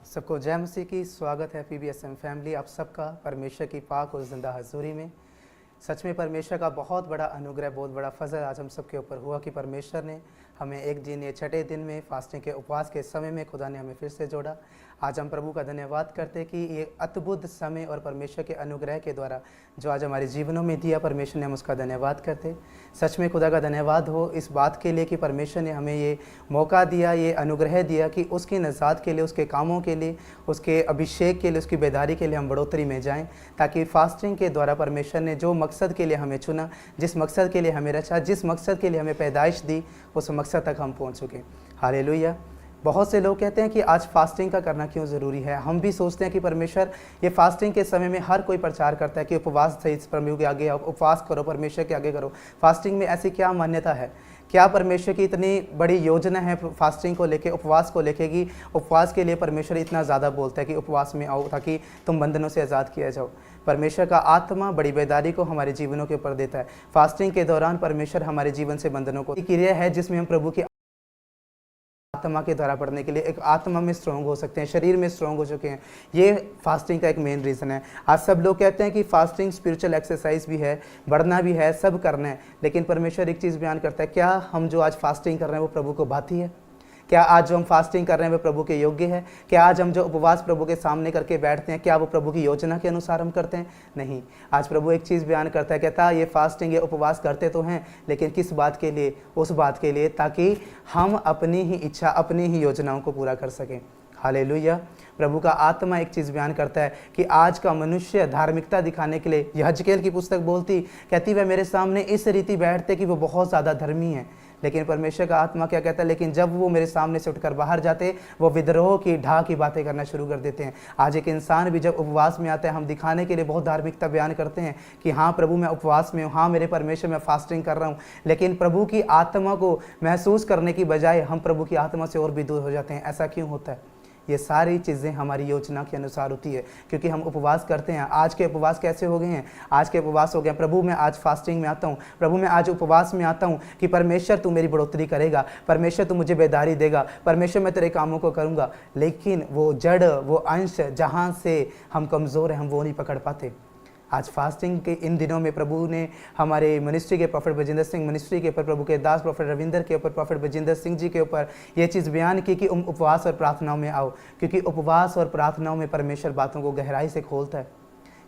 सबको जय मसीह की। स्वागत है PBSM फैमिली आप सबका परमेश्वर की पाक और ज़िंदा हजूरी में। सच में परमेश्वर का बहुत बड़ा अनुग्रह, बहुत बड़ा फजल आज हम सबके ऊपर हुआ कि परमेश्वर ने हमें एक दिन, ये छठे दिन में फास्टिंग के उपवास के समय में खुदा ने हमें फिर से जोड़ा। आज हम प्रभु का धन्यवाद करते कि ये अद्भुत समय और परमेश्वर के अनुग्रह के द्वारा जो आज हमारे जीवनों में दिया, परमेश्वर ने हम उसका धन्यवाद करते। सच में खुदा का धन्यवाद हो इस बात के लिए कि परमेश्वर ने हमें ये मौका दिया, ये अनुग्रह दिया कि उसकी नजात के लिए, उसके कामों के लिए, उसके अभिषेक के लिए, उसकी बेदारी के लिए हम बढ़ोतरी में जाएं, ताकि फास्टिंग के द्वारा परमेश्वर ने जो मकसद के लिए हमें चुना, जिस मकसद के लिए हमें रचा, जिस मकसद के लिए हमें पैदाइश दी, उस मकसद तक हम पहुँच चुके। हालेलुया। बहुत से लोग कहते हैं कि आज फास्टिंग का करना क्यों ज़रूरी है। हम भी सोचते हैं कि परमेश्वर, ये फास्टिंग के समय में हर कोई प्रचार करता है कि उपवास सहित प्रभु के आगे उपवास करो, परमेश्वर के आगे करो। फास्टिंग में ऐसी क्या मान्यता है? क्या परमेश्वर की इतनी बड़ी योजना है फास्टिंग को लेके, उपवास को लेके, कि उपवास के लिए परमेश्वर इतना ज़्यादा बोलता है कि उपवास में आओ ताकि तुम बंधनों से आज़ाद किया जाओ। परमेश्वर का आत्मा बड़ी बेदारी को हमारे जीवनों के ऊपर देता है। फास्टिंग के दौरान परमेश्वर हमारे जीवन से बंधनों को क्रिया है जिसमें हम प्रभु की आत्मा के द्वारा पढ़ने के लिए एक आत्मा में स्ट्रॉन्ग हो सकते हैं, शरीर में स्ट्रॉन्ग हो चुके हैं। ये फास्टिंग का एक मेन रीज़न है। आज सब लोग कहते हैं कि फास्टिंग स्पिरिचुअल एक्सरसाइज भी है, बढ़ना भी है, सब करना है, लेकिन परमेश्वर एक चीज़ बयान करता है, क्या हम जो आज फास्टिंग कर रहे हैं वो प्रभु को भाती है? क्या आज जो हम फास्टिंग कर रहे हैं वो प्रभु के योग्य है? क्या आज हम जो उपवास प्रभु के सामने करके बैठते हैं, क्या वो प्रभु की योजना के अनुसार हम करते हैं? नहीं। आज प्रभु एक चीज़ बयान करता है, कहता है ये फास्टिंग, ये उपवास करते तो हैं, लेकिन किस बात के लिए? उस बात के लिए ताकि हम अपनी ही इच्छा, अपनी ही योजनाओं को पूरा कर सकें। हालेलुया। प्रभु का आत्मा एक चीज़ बयान करता है कि आज का मनुष्य धार्मिकता दिखाने के लिए, यहजकेल की पुस्तक बोलती, कहती वह मेरे सामने इस रीति बैठते कि वो बहुत ज़्यादा धर्मी है, लेकिन परमेश्वर का आत्मा क्या कहता है? लेकिन जब वो मेरे सामने से उठकर बाहर जाते, वो विद्रोह की ढा की बातें करना शुरू कर देते हैं। आज एक इंसान भी जब उपवास में आता है, हम दिखाने के लिए बहुत धार्मिकता बयान करते हैं कि हाँ प्रभु मैं उपवास में हूँ, हाँ मेरे परमेश्वर मैं फास्टिंग कर रहा हूँ, लेकिन प्रभु की आत्मा को महसूस करने की बजाय हम प्रभु की आत्मा से और भी दूर हो जाते हैं। ऐसा क्यों होता है? ये सारी चीज़ें हमारी योजना के अनुसार होती है, क्योंकि हम उपवास करते हैं। आज के उपवास कैसे हो गए हैं? आज के उपवास हो गए, प्रभु मैं आज फास्टिंग में आता हूँ, प्रभु मैं आज उपवास में आता हूँ कि परमेश्वर तू मेरी बढ़ोतरी करेगा, परमेश्वर तू मुझे बेदारी देगा, परमेश्वर मैं तेरे कामों को करूँगा। लेकिन वो जड़, वो अंश जहाँ से हम कमज़ोर हैं, हम वो नहीं पकड़ पाते। आज फास्टिंग के इन दिनों में प्रभु ने हमारे मिनिस्ट्री के प्रॉफिट बजिंदर सिंह मिनिस्ट्री के ऊपर, प्रभु के दास प्रॉफिट रविंदर के ऊपर, प्रॉफिट बजिंदर सिंह जी के ऊपर ये चीज़ बयान की कि उपवास और प्रार्थनाओं में आओ, क्योंकि उपवास और प्रार्थनाओं में परमेश्वर बातों को गहराई से खोलता है।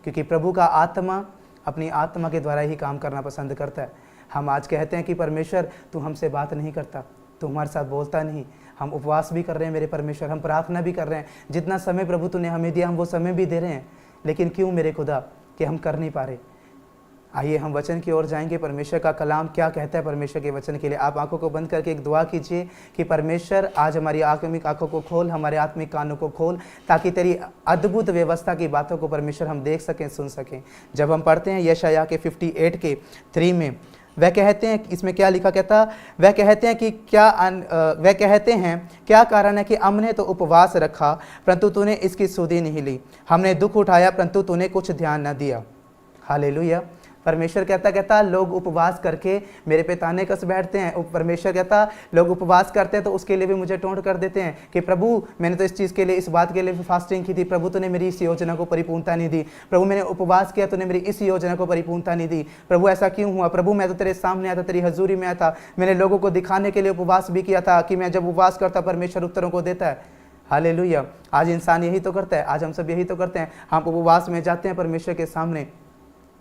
क्योंकि प्रभु का आत्मा अपनी आत्मा के द्वारा ही काम करना पसंद करता है। हम आज कहते हैं कि परमेश्वर तू हमसे बात नहीं करता, तू हमारे साथ बोलता नहीं। हम उपवास भी कर रहे हैं मेरे परमेश्वर, हम प्रार्थना भी कर रहे हैं, जितना समय प्रभु तूने हमें दिया हम वो समय भी दे रहे हैं, लेकिन क्यों मेरे खुदा कि हम कर नहीं पा रहे। आइए हम वचन की ओर जाएंगे। परमेश्वर का कलाम क्या कहता है परमेश्वर के वचन के लिए। आप आंखों को बंद करके एक दुआ कीजिए कि परमेश्वर आज हमारी आत्मिक आंखों को खोल, हमारे आत्मिक कानों को खोल, ताकि तेरी अद्भुत व्यवस्था की बातों को परमेश्वर हम देख सकें, सुन सकें। जब हम पढ़ते हैं यशायाह के 58 के 3 में, वह कहते हैं, इसमें क्या लिखा कहता, वह कहते हैं क्या कारण है कि हमने तो उपवास रखा परंतु तूने इसकी सुधि नहीं ली, हमने दुख उठाया परंतु तूने कुछ ध्यान न दिया। हालेलुया। परमेश्वर कहता लोग उपवास करके मेरे पे ताने कस बैठते हैं। परमेश्वर कहता लोग उपवास करते हैं तो उसके लिए भी मुझे टोंट कर देते हैं कि प्रभु मैंने तो इस चीज़ के लिए, इस बात के लिए फास्टिंग की थी, प्रभु तूने मेरी इस योजना को परिपूर्णता नहीं दी, प्रभु मैंने उपवास किया तूने मेरी इस योजना को परिपूर्णता नहीं दी, प्रभु ऐसा क्यों हुआ? प्रभु मैं तो तेरे सामने आता, तेरी हजूरी में आता, मैंने लोगों को दिखाने के लिए उपवास भी किया था कि मैं जब उपवास करता परमेश्वर उत्तरों को देता है। हालेलुया। आज इंसान यही तो करता है, आज हम सब यही तो करते हैं। हम उपवास में जाते हैं परमेश्वर के सामने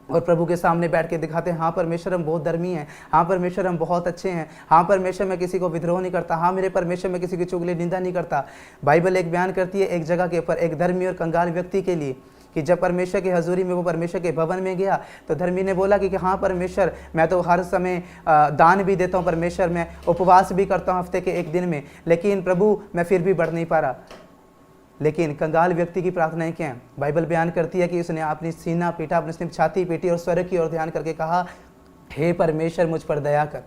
और प्रभु के सामने बैठ के दिखाते हैं, हाँ परमेश्वर हम बहुत धर्मी हैं, हाँ परमेश्वर हम बहुत अच्छे हैं, हाँ परमेश्वर मैं किसी को विद्रोह नहीं करता, हाँ मेरे परमेश्वर मैं किसी की चुगली निंदा नहीं करता। बाइबल एक बयान करती है एक जगह के ऊपर एक धर्मी और कंगाल व्यक्ति के लिए कि जब परमेश्वर की हजूरी में वो परमेश्वर के भवन में गया तो धर्मी ने बोला कि हाँ परमेश्वर मैं तो हर समय दान भी देता हूँ, परमेश्वर मैं उपवास भी करता हूँ हफ्ते के एक दिन में, लेकिन प्रभु मैं फिर भी बढ़ नहीं पा रहा। लेकिन कंगाल व्यक्ति की प्रार्थनाएं क्या हैं? बाइबल बयान करती है कि उसने अपनी सीना पीटा, अपनी छाती पीटी और स्वर्ग की ओर ध्यान करके कहा, हे परमेश्वर मुझ पर दया कर,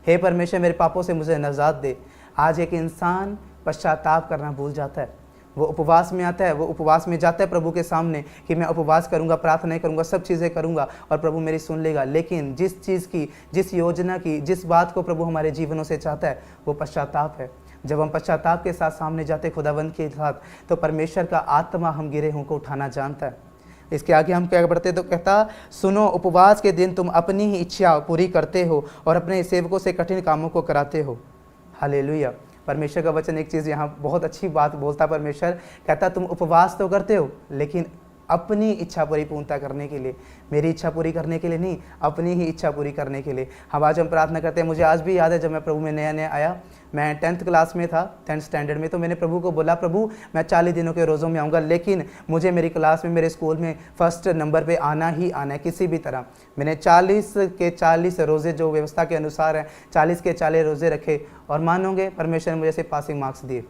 हे परमेश्वर मेरे पापों से मुझे नजात दे। आज एक इंसान पश्चाताप करना भूल जाता है, वो उपवास में आता है, वो उपवास में जाता है प्रभु के सामने कि मैं उपवास करूंगा, प्रार्थना करूंगा, सब चीज़ें करूंगा और प्रभु मेरी सुन लेगा। लेकिन जिस चीज़ की, जिस योजना की, जिस बात को प्रभु हमारे जीवनों से चाहता है वो पश्चाताप है, जब हम पश्चाताप के साथ सामने जाते खुदावंद के साथ, तो परमेश्वर का आत्मा हम गिरे हुओं को उठाना जानता है। इसके आगे हम क्या पढ़ते तो कहता, सुनो, उपवास के दिन तुम अपनी ही इच्छा पूरी करते हो और अपने सेवकों से कठिन कामों को कराते हो। हालेलुया। परमेश्वर का वचन एक चीज़ यहाँ बहुत अच्छी बात बोलता परमेश्वर, कहता तुम उपवास तो करते हो लेकिन अपनी इच्छा परिपूर्णता करने के लिए, मेरी इच्छा पूरी करने के लिए नहीं, अपनी ही इच्छा पूरी करने के लिए। आज हम प्रार्थना करते हैं। मुझे आज भी याद है जब मैं प्रभु में नया नया आया, मैं 10th क्लास में था, 10th स्टैंडर्ड में, तो मैंने प्रभु को बोला, प्रभु मैं 40 दिनों के रोज़ों में आऊँगा, लेकिन मुझे मेरी क्लास में, मेरे स्कूल में फर्स्ट नंबर पे आना ही आना है किसी भी तरह। मैंने 40 के 40 रोज़े जो व्यवस्था के अनुसार हैं, 40 के 40 रोज़े रखे और मानोगे परमेश्वर ने मुझे से पासिंग मार्क्स दिए।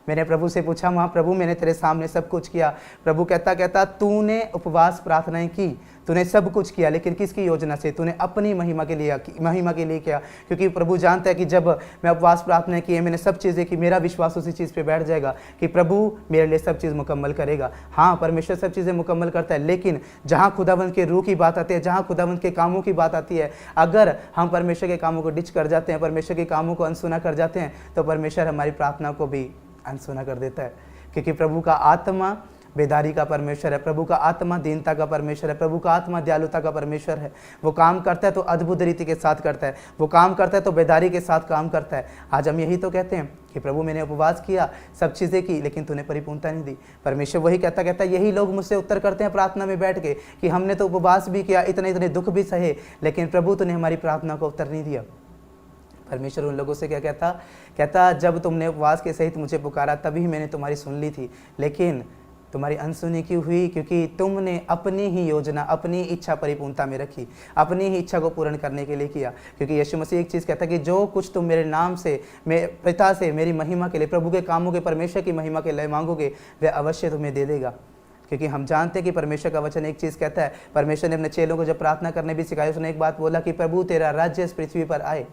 मैंने प्रभु से पूछा, वहाँ प्रभु मैंने तेरे सामने सब कुछ किया। प्रभु कहता तूने उपवास प्रार्थनाएं की, तूने सब कुछ किया, लेकिन किसकी योजना से? तूने अपनी महिमा के लिए किया। क्योंकि प्रभु जानता है कि जब मैं उपवास प्रार्थनाएं किए, मैंने सब चीज़ें की, मेरा विश्वास उसी चीज़ पे बैठ जाएगा कि प्रभु मेरे लिए सब चीज़ मुकम्मल करेगा। हाँ, परमेश्वर सब चीज़ें मुकम्मल करता है, लेकिन जहाँ खुदावंद के रूह की बात आती है, जहाँ खुदावंद के कामों की बात आती है, अगर हम परमेश्वर के कामों को डिच कर जाते हैं, परमेश्वर के कामों को अनसुना कर जाते हैं, तो परमेश्वर हमारी प्रार्थना को भी अनसुना कर देता है। क्योंकि प्रभु का आत्मा बेदारी का परमेश्वर है, प्रभु का आत्मा दीनता का परमेश्वर है, प्रभु का आत्मा दयालुता का परमेश्वर है। वो काम करता है तो अद्भुत रीति के साथ करता है, वो काम करता है तो बेदारी के साथ काम करता है। आज हम यही तो कहते हैं कि प्रभु मैंने उपवास किया, सब चीज़ें की, लेकिन तूने परिपूर्णता नहीं दी। परमेश्वर वही कहता यही लोग मुझसे उत्तर करते हैं प्रार्थना में बैठ के कि हमने तो उपवास भी किया, इतने इतने दुख भी सहे, लेकिन प्रभु तूने हमारी प्रार्थना को उत्तर नहीं दिया। परमेश्वर उन लोगों से क्या कहता जब तुमने उपवास के सहित मुझे पुकारा तभी मैंने तुम्हारी सुन ली थी, लेकिन तुम्हारी अनसुनी क्यों हुई? क्योंकि तुमने अपनी ही योजना, अपनी इच्छा परिपूर्णता में रखी, अपनी ही इच्छा को पूर्ण करने के लिए किया। क्योंकि यीशु मसीह एक चीज़ कहता है कि जो कुछ तुम मेरे नाम से, मेरे पिता से मेरी महिमा के लिए, प्रभु के कामों के, परमेश्वर की महिमा के लिए मांगोगे, वह अवश्य तुम्हें दे देगा। क्योंकि हम जानते हैं कि परमेश्वर का वचन एक चीज़ कहता है, परमेश्वर ने अपने चेलों को जब प्रार्थना करने भी सिखाई, उसने एक बात बोला कि प्रभु तेरा राज्य इस पृथ्वी पर आए।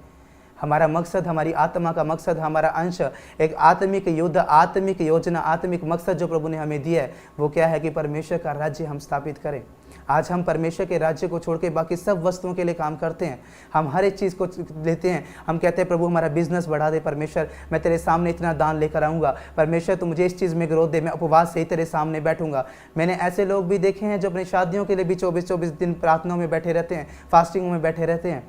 हमारा मकसद, हमारी आत्मा का मकसद, हमारा अंश, एक आत्मिक युद्ध, आत्मिक योजना, आत्मिक मकसद जो प्रभु ने हमें दिया है, वो क्या है कि परमेश्वर का राज्य हम स्थापित करें। आज हम परमेश्वर के राज्य को छोड़ के बाकी सब वस्तुओं के लिए काम करते हैं। हम हर एक चीज़ को लेते हैं, हम कहते हैं प्रभु हमारा बिजनेस बढ़ा दे, परमेश्वर मैं तेरे सामने इतना दान लेकर आऊँगा, परमेश्वर तू मुझे इस चीज़ में ग्रोथ दे, मैं उपवास से ही तेरे सामने बैठूंगा। मैंने ऐसे लोग भी देखे हैं जो अपनी शादियों के लिए भी 24-24 दिन प्रार्थनाओं में बैठे रहते हैं, फास्टिंग में बैठे रहते हैं।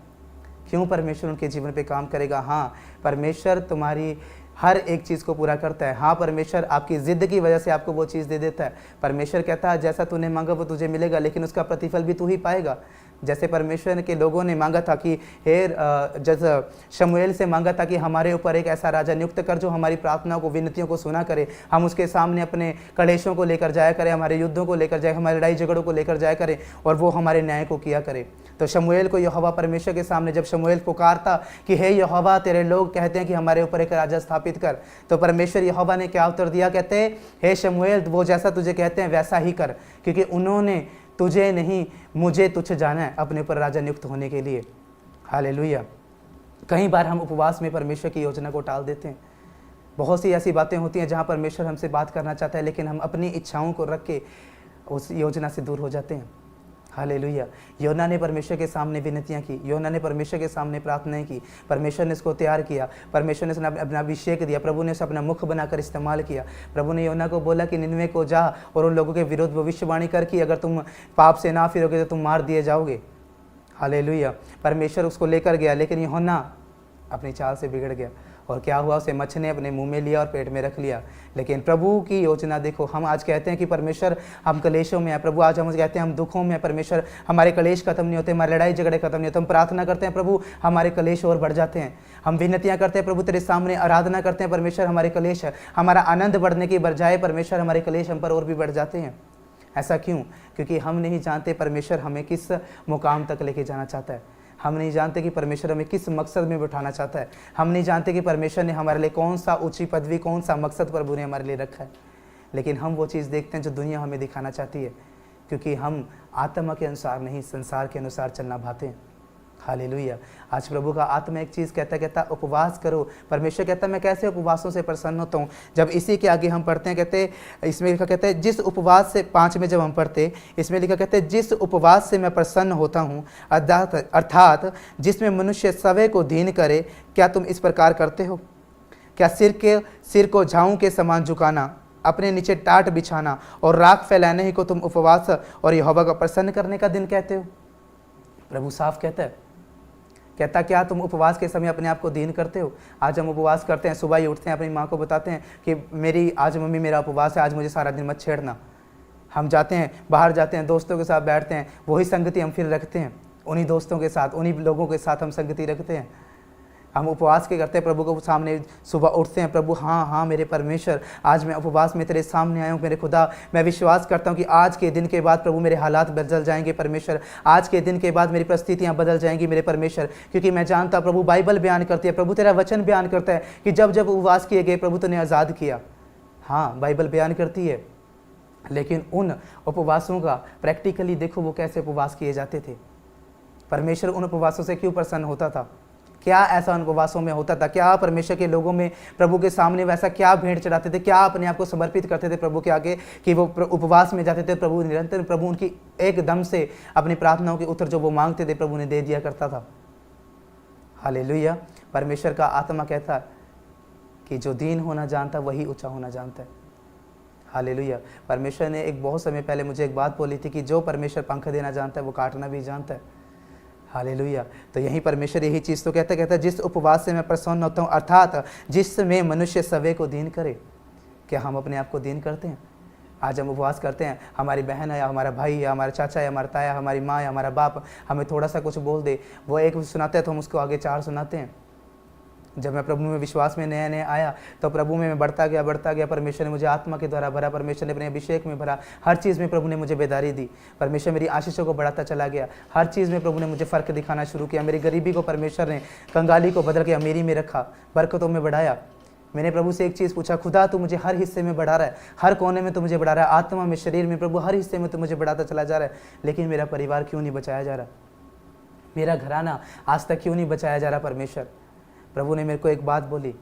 क्यों? परमेश्वर उनके जीवन पे काम करेगा। हाँ, परमेश्वर तुम्हारी हर एक चीज़ को पूरा करता है। हाँ, परमेश्वर आपकी ज़िद की वजह से आपको वो चीज़ दे देता है। परमेश्वर कहता है जैसा तूने मांगा वो तुझे मिलेगा, लेकिन उसका प्रतिफल भी तू ही पाएगा। जैसे परमेश्वर के लोगों ने मांगा था कि जैसे शमूएल से मांगा था कि हमारे ऊपर एक ऐसा राजा नियुक्त कर जो हमारी प्रार्थना को, विनतियों को सुना करे, हम उसके सामने अपने कलेशों को लेकर जाया करें, हमारे युद्धों को लेकर जाए, हमारे लड़ाई झगड़ों को लेकर जाया करें, और वो हमारे न्याय को किया करे। तो शमूएल को यहोवा परमेश्वर के सामने जब शमूएल पुकारता कि हे यहोवा तेरे लोग कहते हैं कि हमारे ऊपर एक राजा स्थापित कर, तो परमेश्वर यहोवा ने क्या उत्तर दिया? कहते हे शमूएल वो जैसा तुझे कहते हैं वैसा ही कर, क्योंकि उन्होंने तुझे नहीं मुझे तुझ जाना है अपने ऊपर राजा नियुक्त होने के लिए। हालेलुया। कई बार हम उपवास में परमेश्वर की योजना को टाल देते हैं। बहुत सी ऐसी बातें होती हैं जहाँ परमेश्वर हमसे बात करना चाहता है, लेकिन हम अपनी इच्छाओं को रख के उस योजना से दूर हो जाते हैं। हालेलुया। योना ने परमेश्वर के सामने विनतियाँ की, योना ने परमेश्वर के सामने प्रार्थनाएं की, परमेश्वर ने इसको तैयार किया, परमेश्वर ने उसने अपना अभिषेक दिया, प्रभु ने उसे अपना मुख बनाकर इस्तेमाल किया। प्रभु ने योना को बोला कि निनवे को जा और उन लोगों के विरुद्ध भविष्यवाणी कर कि अगर तुम पाप से ना फिरोगे तो तुम मार दिए जाओगे। हालेलुया। परमेश्वर उसको लेकर गया, लेकिन योना अपनी चाल से बिगड़ गया, और क्या हुआ? उसे मच्छ ने अपने मुंह में लिया और पेट में रख लिया। लेकिन प्रभु की योजना देखो, हम आज कहते हैं कि परमेश्वर हम कलेशों में है, प्रभु आज हम कहते हैं हम दुखों में, परमेश्वर हमारे कलेश खत्म नहीं होते, हमारे लड़ाई झगड़े खत्म नहीं होते। हम प्रार्थना करते हैं प्रभु हमारे कलेश और बढ़ जाते हैं, हम विनतियाँ करते हैं प्रभु तेरे सामने, आराधना करते हैं परमेश्वर हमारे कलेश है, हमारा आनंद बढ़ने की बजाय परमेश्वर हमारे कलेश हम पर और भी बढ़ जाते हैं। ऐसा क्यों? क्योंकि हम नहीं जानते परमेश्वर हमें किस मुकाम तक लेके जाना चाहता है, हम नहीं जानते कि परमेश्वर हमें किस मकसद में बिठाना चाहता है, हम नहीं जानते कि परमेश्वर ने हमारे लिए कौन सा ऊंची पदवी, कौन सा मकसद प्रभु ने हमारे लिए रखा है। लेकिन हम वो चीज़ देखते हैं जो दुनिया हमें दिखाना चाहती है, क्योंकि हम आत्मा के अनुसार नहीं, संसार के अनुसार चलना भाते हैं। हालेलुया। आज प्रभु का आत्मा एक चीज़ कहता उपवास करो। परमेश्वर कहता मैं कैसे उपवासों से प्रसन्न होता हूँ। जब इसी के आगे हम पढ़ते हैं, कहते इसमें लिखा कहते हैं जिस उपवास से 5 में जब हम पढ़ते इसमें लिखा कहते हैं जिस उपवास से मैं प्रसन्न होता हूँ, अर्थात जिसमें मनुष्य सवय को दीन करे, क्या तुम इस प्रकार करते हो? क्या सिर को झाऊ के समान झुकाना, अपने नीचे टाट बिछाना और राख फैलाने ही को तुम उपवास और यहोवा को प्रसन्न करने का दिन कहते हो? प्रभु साफ कहता क्या तुम उपवास के समय अपने आप को दीन करते हो? आज हम उपवास करते हैं, सुबह ही उठते हैं, अपनी माँ को बताते हैं कि आज मम्मी मेरा उपवास है, आज मुझे सारा दिन मत छेड़ना। हम जाते हैं, बाहर जाते हैं, दोस्तों के साथ बैठते हैं, वही संगति हम फिर रखते हैं, उन्हीं दोस्तों के साथ, उन्हीं लोगों के साथ हम संगति रखते हैं। हम उपवास के करते हैं, प्रभु को सामने सुबह उठते हैं, प्रभु हाँ मेरे परमेश्वर, आज मैं उपवास में तेरे सामने आया हूँ मेरे खुदा। मैं विश्वास करता हूँ कि आज के दिन के बाद प्रभु मेरे हालात बदल जाएंगे परमेश्वर, आज के दिन के बाद मेरी परिस्थितियाँ बदल जाएंगी मेरे परमेश्वर, क्योंकि मैं जानता प्रभु बाइबल बयान करती है, प्रभु तेरा वचन बयान करता है कि जब जब उपवास किए गए प्रभु तूने आज़ाद किया। हाँ, बाइबल बयान करती है, लेकिन उन उपवासों का प्रैक्टिकली देखो वो कैसे उपवास किए जाते थे। परमेश्वर उन उपवासों से क्यों प्रसन्न होता था? क्या ऐसा उन उपवासों में होता था? क्या परमेश्वर के लोगों में प्रभु के सामने वैसा क्या भेंट चढ़ाते थे? क्या अपने आप को समर्पित करते थे प्रभु के आगे कि वो उपवास में जाते थे? प्रभु निरंतर प्रभु उनकी एकदम से अपनी प्रार्थनाओं के उत्तर जो वो मांगते थे प्रभु ने दे दिया करता था। हालेलुया। परमेश्वर का आत्मा कहता कि जो दीन होना जानता वही ऊंचा होना जानता है। हालेलुया। परमेश्वर ने एक बहुत समय पहले मुझे एक बात बोली थी कि जो परमेश्वर पंख देना जानता है वो काटना भी जानता है। हालेलुया। तो यही परमेश्वर यही चीज़ तो कहता जिस उपवास से मैं प्रसन्न होता हूँ, अर्थात जिसमें मनुष्य सवे को दीन करे। क्या हम अपने आप को दीन करते हैं? आज हम उपवास करते हैं, हमारी बहन है या हमारा भाई या हमारा चाचा या हमारा ताया, हमारी माँ या हमारा बाप हमें थोड़ा सा कुछ बोल दे, वो एक सुनाते हैं तो हम उसको आगे 4 सुनाते हैं। जब मैं प्रभु में विश्वास में नया नया आया तो प्रभु में मैं बढ़ता गया। परमेश्वर ने मुझे आत्मा के द्वारा भरा, परमेश्वर ने अपने अभिषेक में भरा, हर चीज़ में प्रभु ने मुझे बेदारी दी, परमेश्वर मेरी आशीषों को बढ़ाता चला गया, हर चीज़ में प्रभु ने मुझे फ़र्क दिखाना शुरू किया। मेरी गरीबी को परमेश्वर ने, कंगाली को बदल के अमीरी में रखा, बरकतों में बढ़ाया। मैंने प्रभु से एक चीज़ पूछा, खुदा तू मुझे हर हिस्से में बढ़ा रहा है, हर कोने में तू मुझे बढ़ा रहा है, आत्मा में, शरीर में, प्रभु हर हिस्से में तू मुझे बढ़ाता चला जा रहा है, लेकिन मेरा परिवार क्यों नहीं बचाया जा रहा? मेरा घराना आज तक क्यों नहीं बचाया जा रहा? परमेश्वर, प्रभु ने मेरे को एक बात बोली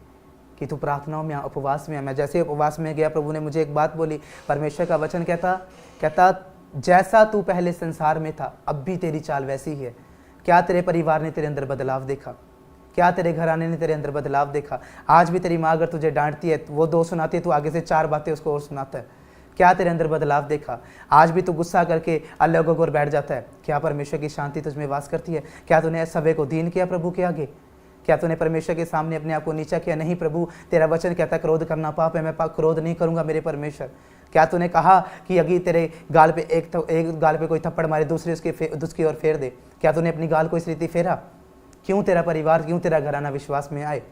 कि तू प्रार्थनाओं में, उपवास में। मैं जैसे उपवास में गया, प्रभु ने मुझे एक बात बोली। परमेश्वर का वचन कहता जैसा तू पहले संसार में था अब भी तेरी चाल वैसी ही है। क्या तेरे परिवार ने तेरे अंदर बदलाव देखा? क्या तेरे घराने ने तेरे अंदर बदलाव देखा? आज भी तेरी माँ अगर तुझे डांटती है, वो 2 सुनाती है, तू आगे से 4 बातें उसको और सुनाता है। क्या तेरे अंदर बदलाव देखा? आज भी तू गुस्सा करके अलग और बैठ जाता है। क्या परमेश्वर की शांति तुझमें वास करती है? क्या तूने सवे को दीन किया प्रभु के आगे? क्या तूने परमेश्वर के सामने अपने आप को नीचा किया? नहीं प्रभु, तेरा वचन कहता क्रोध करना पाप है, मैं क्रोध नहीं करूंगा मेरे परमेश्वर। क्या तूने कहा कि अगर तेरे गाल पे एक गाल पे कोई थप्पड़ मारे, दूसरी उसकी ओर फेर दे? क्या तूने अपनी गाल को इस रीति फेरा? क्यों तेरा परिवार, क्यों तेरा घराना विश्वास में आए?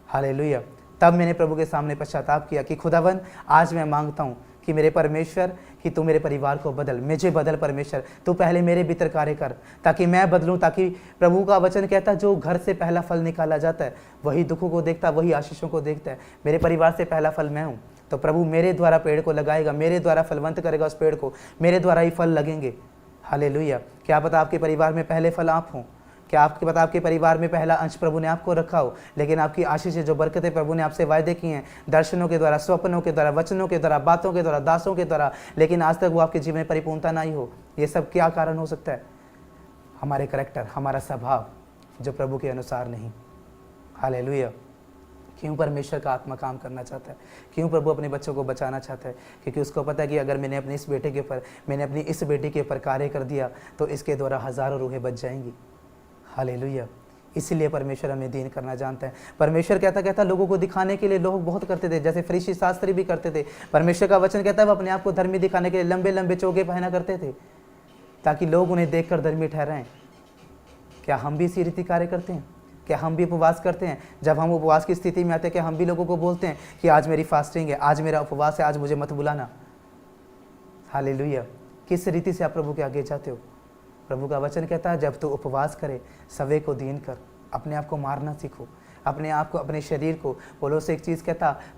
हालेलुया। तब मैंने प्रभु के सामने पश्चाताप किया कि खुदावन, आज मैं मांगता हूँ कि मेरे परमेश्वर कि तू मेरे परिवार को बदल, मुझे बदल परमेश्वर। तू पहले मेरे भीतर कार्य कर ताकि मैं बदलूं, ताकि प्रभु का वचन कहता जो घर से पहला फल निकाला जाता है वही दुखों को देखता, वही आशीषों को देखता है। मेरे परिवार से पहला फल मैं हूँ, तो प्रभु मेरे द्वारा पेड़ को लगाएगा, मेरे द्वारा फलवंत करेगा उस पेड़ को, मेरे द्वारा ही फल लगेंगे। हालेलुया। क्या पता आपके परिवार में पहले फल आप हों? क्या आपके पता आपके परिवार में पहला अंश प्रभु ने आपको रखा हो? लेकिन आपकी आशीष जो बरकतें प्रभु ने आपसे वायदे की हैं, दर्शनों के द्वारा, स्वप्नों के द्वारा, वचनों के द्वारा, बातों के द्वारा, दासों के द्वारा, लेकिन आज तक वो आपके जीवन में परिपूर्णता नहीं हो, ये सब क्या कारण हो सकता है? हमारे करैक्टर, हमारा स्वभाव जो प्रभु के अनुसार नहीं। हालेलुया। क्यों परमेश्वर का आत्मा काम करना चाहता है? क्यों प्रभु अपने बच्चों को बचाना चाहता है? क्योंकि उसको पता है कि अगर मैंने अपनी इस बेटे के ऊपर कार्य कर दिया तो इसके द्वारा हज़ारों रूहें बच जाएंगी। हालेलुया। इसीलिए परमेश्वर हमें दीन करना जानता है। परमेश्वर कहता लोगों को दिखाने के लिए लोग बहुत करते थे, जैसे फरीसी शास्त्री भी करते थे। परमेश्वर का वचन कहता है वो अपने आप को धर्मी दिखाने के लिए लंबे लंबे चोगे पहना करते थे ताकि लोग उन्हें देखकर धर्मी ठहराएं। क्या हम भी इसी रीति कार्य करते हैं? क्या हम भी उपवास करते हैं? जब हम उपवास की स्थिति में आते हैं क्या हम भी लोगों को बोलते हैं कि आज मेरी फास्टिंग है, आज मेरा उपवास है, आज मुझे मत बुलाना? हालेलुया। किस रीति से आप प्रभु के आगे जाते हो? प्रभु का वचन कहता है जब तू उपवास करे, सवे को दीन कर, अपने आप को मारना सीखो, अपने आप को, अपने शरीर को। पौलुस एक चीज़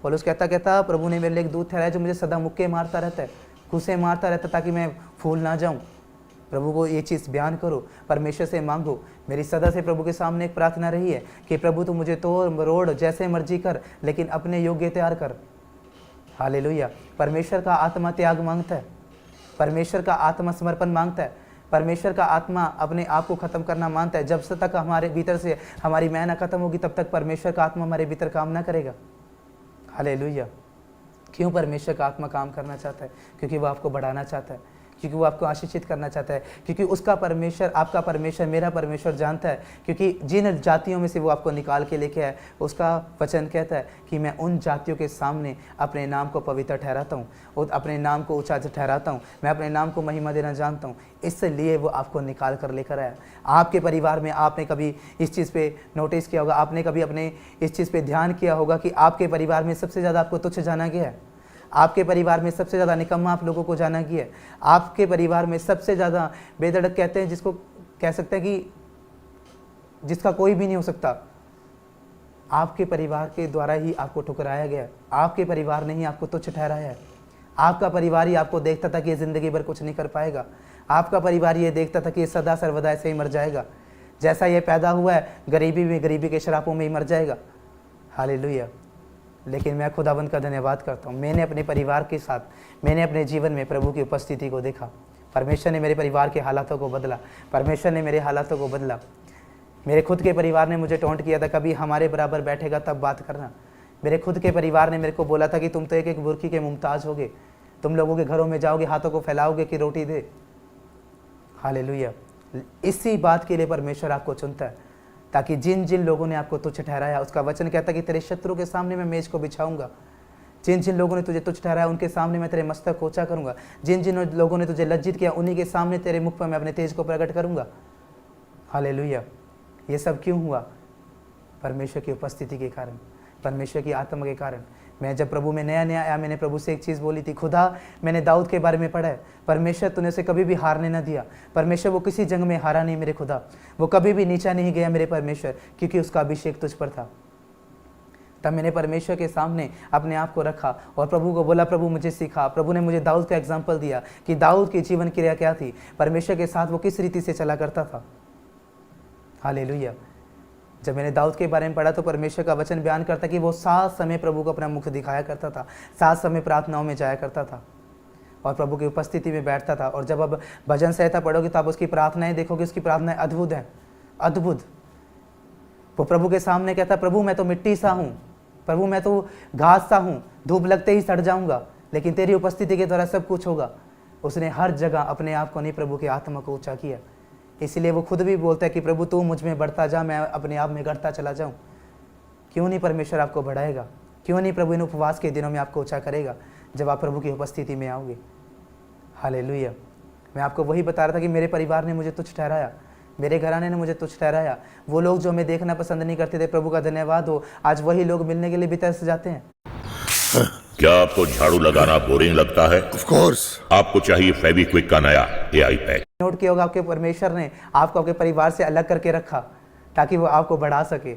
पौलुस कहता प्रभु ने मेरे लिए एक दूत ठहराया जो मुझे सदा मुक्के मारता रहता है, घुसे मारता रहता है ताकि मैं फूल ना जाऊं। प्रभु को ये चीज़ बयान करो, परमेश्वर से मांगो। मेरी सदा से प्रभु के सामने एक प्रार्थना रही है कि प्रभु तू मुझे तोड़ मरोड़ जैसे मर्जी कर, लेकिन अपने योग्य तैयार कर। हालेलुया। परमेश्वर का आत्मा त्याग मांगता है, परमेश्वर का आत्मा समर्पण मांगता है, परमेश्वर का आत्मा अपने आप को ख़त्म करना मानता है। जब तक हमारे भीतर से हमारी मैं ना ख़त्म होगी, तब तक परमेश्वर का आत्मा हमारे भीतर काम ना करेगा। हालेलुया। क्यों परमेश्वर का आत्मा काम करना चाहता है? क्योंकि वो आपको बढ़ाना चाहता है, क्योंकि वो आपको आशीषित करना चाहता है, क्योंकि उसका परमेश्वर, आपका परमेश्वर, मेरा परमेश्वर जानता है, क्योंकि जिन जातियों में से वो आपको निकाल के लेके आए, उसका वचन कहता है कि मैं उन जातियों के सामने अपने नाम को पवित्र ठहराता हूँ और अपने नाम को ऊंचा ठहराता हूँ, मैं अपने नाम को महिमा देना जानता हूँ। इसलिए वो आपको निकाल कर लेकर आया। आपके परिवार में आपने कभी इस चीज़ पे नोटिस किया होगा, आपने कभी अपने इस चीज़ पे ध्यान किया होगा कि आपके परिवार में सबसे ज़्यादा आपको तुच्छ जाना गया है, आपके परिवार में सबसे ज़्यादा निकम्मा आप लोगों को जाना गया है, आपके परिवार में सबसे ज़्यादा बेधड़क कहते हैं जिसको कह सकते हैं कि जिसका कोई भी नहीं हो सकता, आपके परिवार के द्वारा ही आपको ठुकराया गया। आपके परिवार ने ही आपको तुच्छ ठहराया है। आपका परिवार ही आपको देखता था कि ये ज़िंदगी भर कुछ नहीं कर पाएगा। आपका परिवार ये देखता था कि ये सदा सर्वदा ऐसे ही मर जाएगा, जैसा ये पैदा हुआ है गरीबी में, गरीबी के शरापों में ही मर जाएगा। हालेलुया। लेकिन मैं खुदाबंद का धन्यवाद करता हूँ, मैंने अपने परिवार के साथ, मैंने अपने जीवन में प्रभु की उपस्थिति को देखा। परमेश्वर ने मेरे परिवार के हालातों को बदला, परमेश्वर ने मेरे हालातों को बदला। मेरे खुद के परिवार ने मुझे टोंट किया था, कभी हमारे बराबर बैठेगा तब बात करना। मेरे खुद के परिवार ने मेरे को बोला था कि तुम तो एक एक बुर्की के मुमताज होगे, तुम लोगों के घरों में जाओगे, हाथों को फैलाओगे कि रोटी दे। हालेलुया। इसी बात के लिए परमेश्वर आपको चुनता है, ताकि जिन जिन लोगों ने आपको तुच्छ ठहराया, उसका वचन कहता है कि तेरे शत्रु के सामने मैं मेज को बिछाऊंगा। जिन जिन लोगों ने तुझे तुच्छ ठहराया उनके सामने मैं तेरे मस्तक को ऊंचा करूंगा। जिन जिन लोगों ने तुझे लज्जित किया उन्हीं के सामने तेरे मुख पर मैं अपने तेज को प्रकट करूंगा। हालेलुया। ये सब क्यों हुआ? परमेश्वर की उपस्थिति के कारण, परमेश्वर की आत्मा के कारण। मैं जब प्रभु में नया नया आया, मैंने प्रभु से एक चीज़ बोली थी, खुदा मैंने दाऊद के बारे में पढ़ा है, परमेश्वर तूने उसे कभी भी हारने ना दिया। परमेश्वर वो किसी जंग में हारा नहीं मेरे खुदा, वो कभी भी नीचा नहीं गया मेरे परमेश्वर, क्योंकि उसका अभिषेक तुझ पर था। तब मैंने परमेश्वर के सामने अपने आप को रखा और प्रभु को बोला, प्रभु मुझे सिखा। प्रभु ने मुझे दाऊद का एग्जाम्पल दिया कि दाऊद की जीवन क्रिया क्या थी, परमेश्वर के साथ वो किस रीति से चला करता था। हालेलुया। जब मैंने दाऊद के बारे में पढ़ा तो परमेश्वर का वचन बयान करता कि वो 7 समय प्रभु को अपना मुख दिखाया करता था, 7 समय प्रार्थनाओं में जाया करता था और प्रभु की उपस्थिति में बैठता था। और जब अब भजन संहिता पढ़ोगे तो आप उसकी प्रार्थनाएं देखोगे, उसकी प्रार्थनाएं अद्भुत हैं, अद्भुत। वो प्रभु के सामने कहता, प्रभु मैं तो मिट्टी सा हूँ, प्रभु मैं तो घास सा हूँ, धूप लगते ही सड़ जाऊँगा, लेकिन तेरी उपस्थिति के द्वारा सब कुछ होगा। उसने हर जगह अपने आप को नहीं, प्रभु की आत्मा को ऊँचा किया। इसीलिए वो खुद भी बोलता है कि प्रभु तू मुझ में बढ़ता जा, मैं अपने आप में घटता चला जाऊं। क्यों नहीं परमेश्वर आपको बढ़ाएगा? क्यों नहीं प्रभु इन उपवास के दिनों में आपको ऊंचा करेगा जब आप प्रभु की उपस्थिति में आओगे? हालेलुया। मैं आपको वही बता रहा था कि मेरे परिवार ने मुझे तुच्छ ठहराया, मेरे घराने ने मुझे तुच्छ ठहराया। वो लोग जो हमें देखना पसंद नहीं करते थे, प्रभु का धन्यवाद हो, आज वही लोग मिलने के लिए भी तरस जाते हैं। क्या आपको झाड़ू लगाना बोरिंग लगता है? Of course. आपको चाहिए फेविक्विक का नया AI पैक। नोट किया होगा, आपके परमेश्वर ने आपको आपके परिवार से अलग करके रखा ताकि वो आपको बढ़ा सके।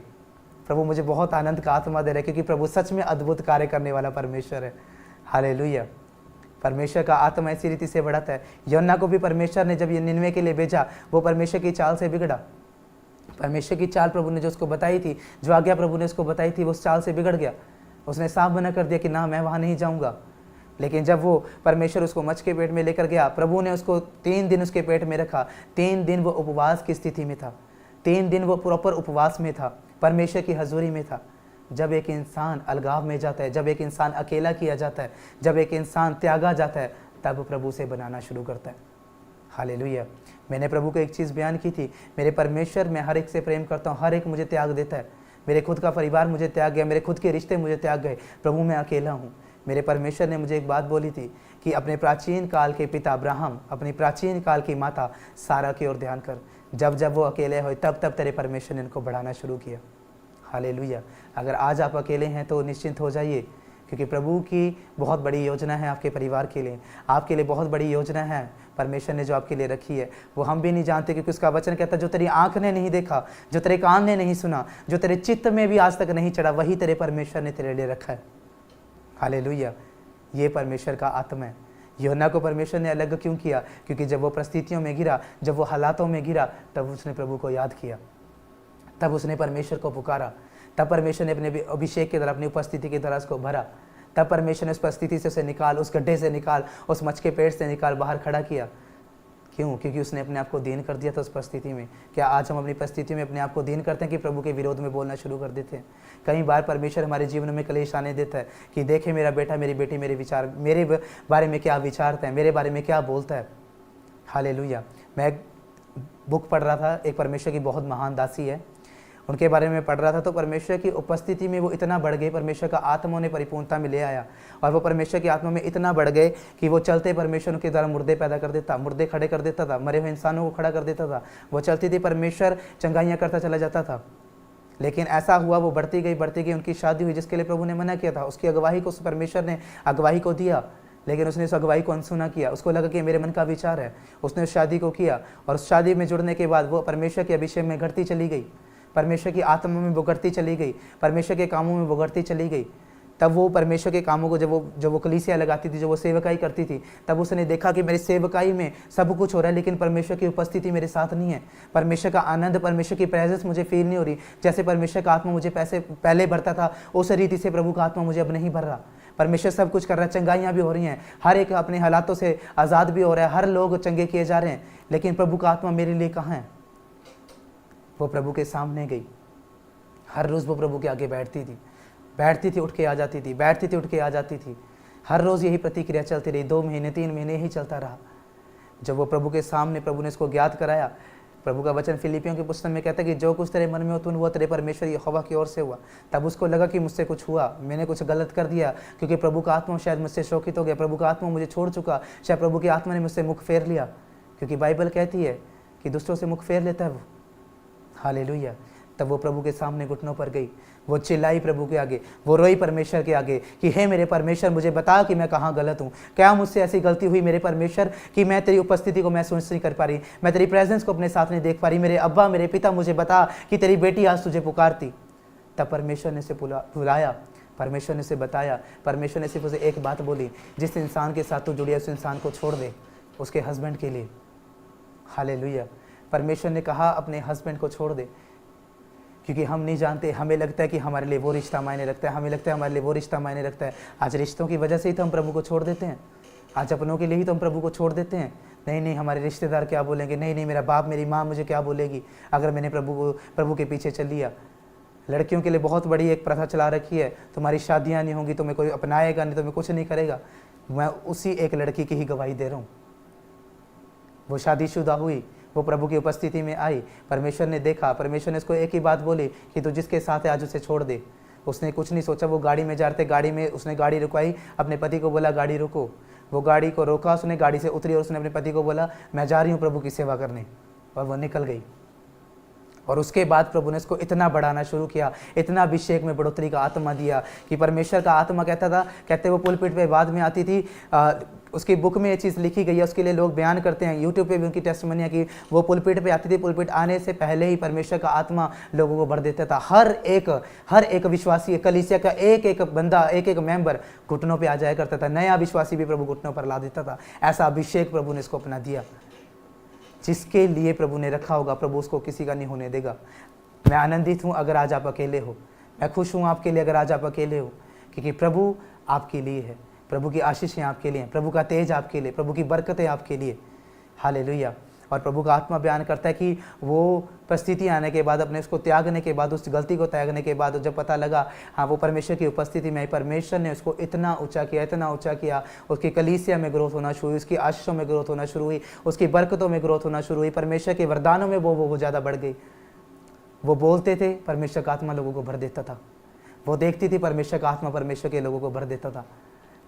प्रभु मुझे बहुत आनंद का आत्मा दे रहा है, क्योंकि प्रभु सच में अद्भुत कार्य करने वाला परमेश्वर है। हालेलुया। परमेश्वर का आत्मा ऐसी रीति से बढ़ाता है। यन्ना को भी परमेश्वर ने जब ये निनवे के लिए भेजा, वो परमेश्वर की चाल से बिगड़ा। परमेश्वर की चाल प्रभु ने जो उसको बताई थी, जो आज्ञा प्रभु ने उसको बताई थी, वो उस चाल से बिगड़ गया। उसने साफ मना कर दिया कि ना, मैं वहाँ नहीं जाऊँगा। लेकिन जब वो परमेश्वर उसको मच्छ के पेट में लेकर गया, प्रभु ने उसको 3 दिन उसके पेट में रखा। 3 दिन वो उपवास की स्थिति में था, 3 दिन वो प्रॉपर उपवास में था, परमेश्वर की हजूरी में था। जब एक इंसान अलगाव में जाता है, जब एक इंसान अकेला किया जाता है, जब एक इंसान त्यागा जाता है, तब प्रभु से बनाना शुरू करता है। हालेलुया। मैंने प्रभु को एक चीज़ बयान की थी, मेरे परमेश्वर, मैं हर एक से प्रेम करता हूँ, हर एक मुझे त्याग देता है। मेरे खुद का परिवार मुझे त्याग गया, मेरे खुद के रिश्ते मुझे त्याग गए, प्रभु मैं अकेला हूँ। मेरे परमेश्वर ने मुझे एक बात बोली थी कि अपने प्राचीन काल के पिता अब्राहम, अपनी प्राचीन काल की माता सारा की ओर ध्यान कर। जब जब वो अकेले हुए, तब तब तेरे परमेश्वर ने इनको बढ़ाना शुरू किया। हालेलुया। अगर आज आप अकेले हैं तो निश्चिंत हो जाइए, क्योंकि प्रभु की बहुत बड़ी योजना है आपके परिवार के लिए, आपके लिए बहुत बड़ी योजना है परमेश्वर ने जो आपके लिए रखी है। वो हम भी नहीं जानते, क्योंकि उसका वचन कहता है, जो तेरी आंख ने नहीं देखा, जो तेरे कान ने नहीं सुना, जो तेरे चित्त में भी आज तक नहीं चढ़ा, वही तेरे परमेश्वर ने तेरे लिए रखा है। हालेलुया। ये परमेश्वर का आत्मा है। यूहन्ना को परमेश्वर ने अलग क्यों किया? क्योंकि जब वो परिस्थितियों में गिरा, जब वो हालातों में गिरा, तब उसने प्रभु को याद किया, तब उसने परमेश्वर को पुकारा, तब परमेश्वर ने अपने अभिषेक के द्वारा, अपनी उपस्थिति के द्वारा उसको भरा। तब परमेश्वर ने उस परिस्थिति से उसे निकाल, उस गड्ढे से निकाल, उस मच्छ के पेट से निकाल, बाहर खड़ा किया क्यों? क्योंकि उसने अपने आप को दीन कर दिया था उस परिस्थिति में। क्या आज हम अपनी परिस्थिति में अपने आप को दीन करते हैं कि प्रभु के विरोध में बोलना शुरू कर देते हैं? कई बार परमेश्वर हमारे जीवन में क्लेश आने देता है कि देखे मेरा बेटा मेरी बेटी मेरे बारे में क्या विचारता है, मेरे बारे में क्या बोलता है। हालेलुया। मैं एक बुक पढ़ रहा था, एक परमेश्वर की बहुत महान दासी है, उनके बारे में पढ़ रहा था। तो परमेश्वर की उपस्थिति में वो इतना बढ़ गए, परमेश्वर का आत्मा उन्हें परिपूर्णता में ले आया और वो परमेश्वर की आत्मा में इतना बढ़ गए कि वो चलते परमेश्वर उनके द्वारा मुर्दे पैदा कर देता, मुर्दे खड़े कर देता था, मरे हुए इंसानों को खड़ा कर देता था। वो चलती थी, परमेश्वर चंगाइयाँ करता चला जाता था। लेकिन ऐसा हुआ, वो बढ़ती गई, उनकी शादी हुई जिसके लिए प्रभु ने मना किया था। उसकी अगुवाई को परमेश्वर ने अगुवाई को दिया, लेकिन उसने उस अगुवाई को अनसुना किया। उसको लगा कि मेरे मन का विचार है, उसने उस शादी को किया और उस शादी में जुड़ने के बाद वो परमेश्वर के अभिषेक में घटती चली गई, परमेश्वर की आत्मा में वो घटती चली गई, परमेश्वर के कामों में वो घटती चली गई। तब वो परमेश्वर के कामों को जब वो कलीसिया लगाती थी, जब वो सेवकाई करती थी, तब उसने देखा कि मेरी सेवकाई में सब कुछ हो रहा है, लेकिन परमेश्वर की उपस्थिति मेरे साथ नहीं है। परमेश्वर का आनंद, परमेश्वर की प्रेजेंस मुझे फील नहीं हो रही। जैसे परमेश्वर का आत्मा मुझे पहले भरता था, उस रीति से प्रभु का आत्मा मुझे अब नहीं भर रहा। परमेश्वर सब कुछ कर रहा है, चंगाइयाँ भी हो रही हैं, हर एक अपने हालातों से आज़ाद भी हो रहा है, हर लोग चंगे किए जा रहे हैं, लेकिन प्रभु का आत्मा मेरे लिए कहाँ है? वो प्रभु के सामने गई। हर रोज़ वो प्रभु के आगे बैठती थी, उठ के आ जाती थी, बैठती थी, उठ के आ जाती थी। हर रोज़ यही प्रतिक्रिया चलती रही। 2 महीने 3 महीने यही चलता रहा। जब वो प्रभु के सामने, प्रभु ने इसको ज्ञात कराया। प्रभु का वचन फिलिपियों के पुस्तक में कहता है कि जो कुछ तेरे मन में हो वो तेरे परमेश्वर यहोवा की ओर से हुआ। तब उसको लगा कि मुझसे कुछ हुआ, मैंने कुछ गलत कर दिया, क्योंकि प्रभु का आत्मा शायद मुझसे शोकित हो गया, प्रभु का आत्मा मुझे छोड़ चुका, शायद प्रभु की आत्मा ने मुझसे मुख फेर लिया, क्योंकि बाइबल कहती है कि दूसरों से मुख फेर लेता है वो। हालेलुया। तब वो प्रभु के सामने घुटनों पर गई, वो चिल्लाई प्रभु के आगे, वो रोई परमेश्वर के आगे कि हे मेरे परमेश्वर, मुझे बता कि मैं कहाँ गलत हूँ, क्या मुझसे ऐसी गलती हुई मेरे परमेश्वर कि मैं तेरी उपस्थिति को महसूस नहीं कर पा रही, मैं तेरी प्रेजेंस को अपने साथ नहीं देख पा रही। मेरे अब्बा, मेरे पिता, मुझे बता कि तेरी बेटी आज तुझे पुकारती। तब परमेश्वर ने उसे बुलाया, परमेश्वर ने उसे बताया, परमेश्वर ने सिर्फ उसे एक बात बोली, जिस इंसान के साथ तू जुड़ी है उस इंसान को छोड़ दे, उसके हस्बैंड के लिए। हालेलुया। परमेश्वर ने कहा अपने हस्बैंड को छोड़ दे, क्योंकि हम नहीं जानते, हमें लगता है कि हमारे लिए वो रिश्ता मायने रखता है, हमें लगता है हमारे लिए वो रिश्ता मायने रखता है। आज रिश्तों की वजह से ही तो हम प्रभु को छोड़ देते हैं, आज अपनों के लिए ही तो हम प्रभु को छोड़ देते हैं। नहीं, हमारे रिश्तेदार क्या बोलेंगे, नहीं, मेरा बाप, मेरी माँ मुझे क्या बोलेगी अगर मैंने प्रभु के पीछे चल लिया। लड़कियों के लिए बहुत बड़ी एक प्रथा चला रखी है, तुम्हारी शादियाँ नहीं होंगी, तुम्हें कोई अपनाएगा नहीं, तुम्हें कुछ नहीं करेगा। मैं उसी एक लड़की की ही गवाही दे रहा हूँ। वो शादीशुदा हुई, वो प्रभु की उपस्थिति में आई, परमेश्वर ने देखा, परमेश्वर ने उसको एक ही बात बोली कि तू जिसके साथ है आज उसे छोड़ दे। उसने कुछ नहीं सोचा, वो गाड़ी में जा रहे थे, गाड़ी में उसने गाड़ी रुकवाई, अपने पति को बोला गाड़ी रोको। वो गाड़ी को रोका, उसने गाड़ी से उतरी और उसने अपने पति को बोला मैं जा रही हूँ प्रभु की सेवा करने, और वो निकल गई। और उसके बाद प्रभु ने इसको इतना बढ़ाना शुरू किया, इतना अभिषेक में बढ़ोतरी का आत्मा दिया कि परमेश्वर का आत्मा कहते वो पुलपिट पे बाद में आती थी। उसकी बुक में ये चीज़ लिखी गई है, उसके लिए लोग बयान करते हैं, यूट्यूब पे भी उनकी टेस्टिमनी कि वो पुलपिट पे आती थी, पुलपिट आने से पहले ही परमेश्वर का आत्मा लोगों को भर देता था। हर एक विश्वासी, कलीसिया का एक बंदा, एक मेंबर घुटनों पे आ जाया करता था। नया विश्वासी भी प्रभु घुटनों पर ला देता था। ऐसा अभिषेक प्रभु ने इसको अपना दिया। जिसके लिए प्रभु ने रखा होगा, प्रभु उसको किसी का नहीं होने देगा। मैं आनंदित हूँ अगर आज आप अकेले हो, मैं खुश हूँ आपके लिए अगर आज आप अकेले हो, क्योंकि प्रभु आपके लिए है, प्रभु की आशीषें आपके लिए, प्रभु का तेज आपके लिए, प्रभु की बरकतें आपके लिए। हालेलुया। और प्रभु का आत्मा बयान करता है कि वो परिस्थिति आने के बाद, अपने उसको त्यागने के बाद, उस गलती को त्यागने के बाद जब पता लगा हाँ वो परमेश्वर की उपस्थिति में, परमेश्वर ने उसको इतना ऊंचा किया, उसकी कलीसिया में ग्रोथ होना शुरू हुई, उसकी आशीषों में ग्रोथ होना शुरू हुई, उसकी बरकतों में ग्रोथ होना शुरू हुई, परमेश्वर के वरदानों में वो ज़्यादा बढ़ गई। वो बोलते थे, परमेश्वर का आत्मा लोगों को भर देता था। वो देखती थी, परमेश्वर का आत्मा परमेश्वर के लोगों को भर देता था।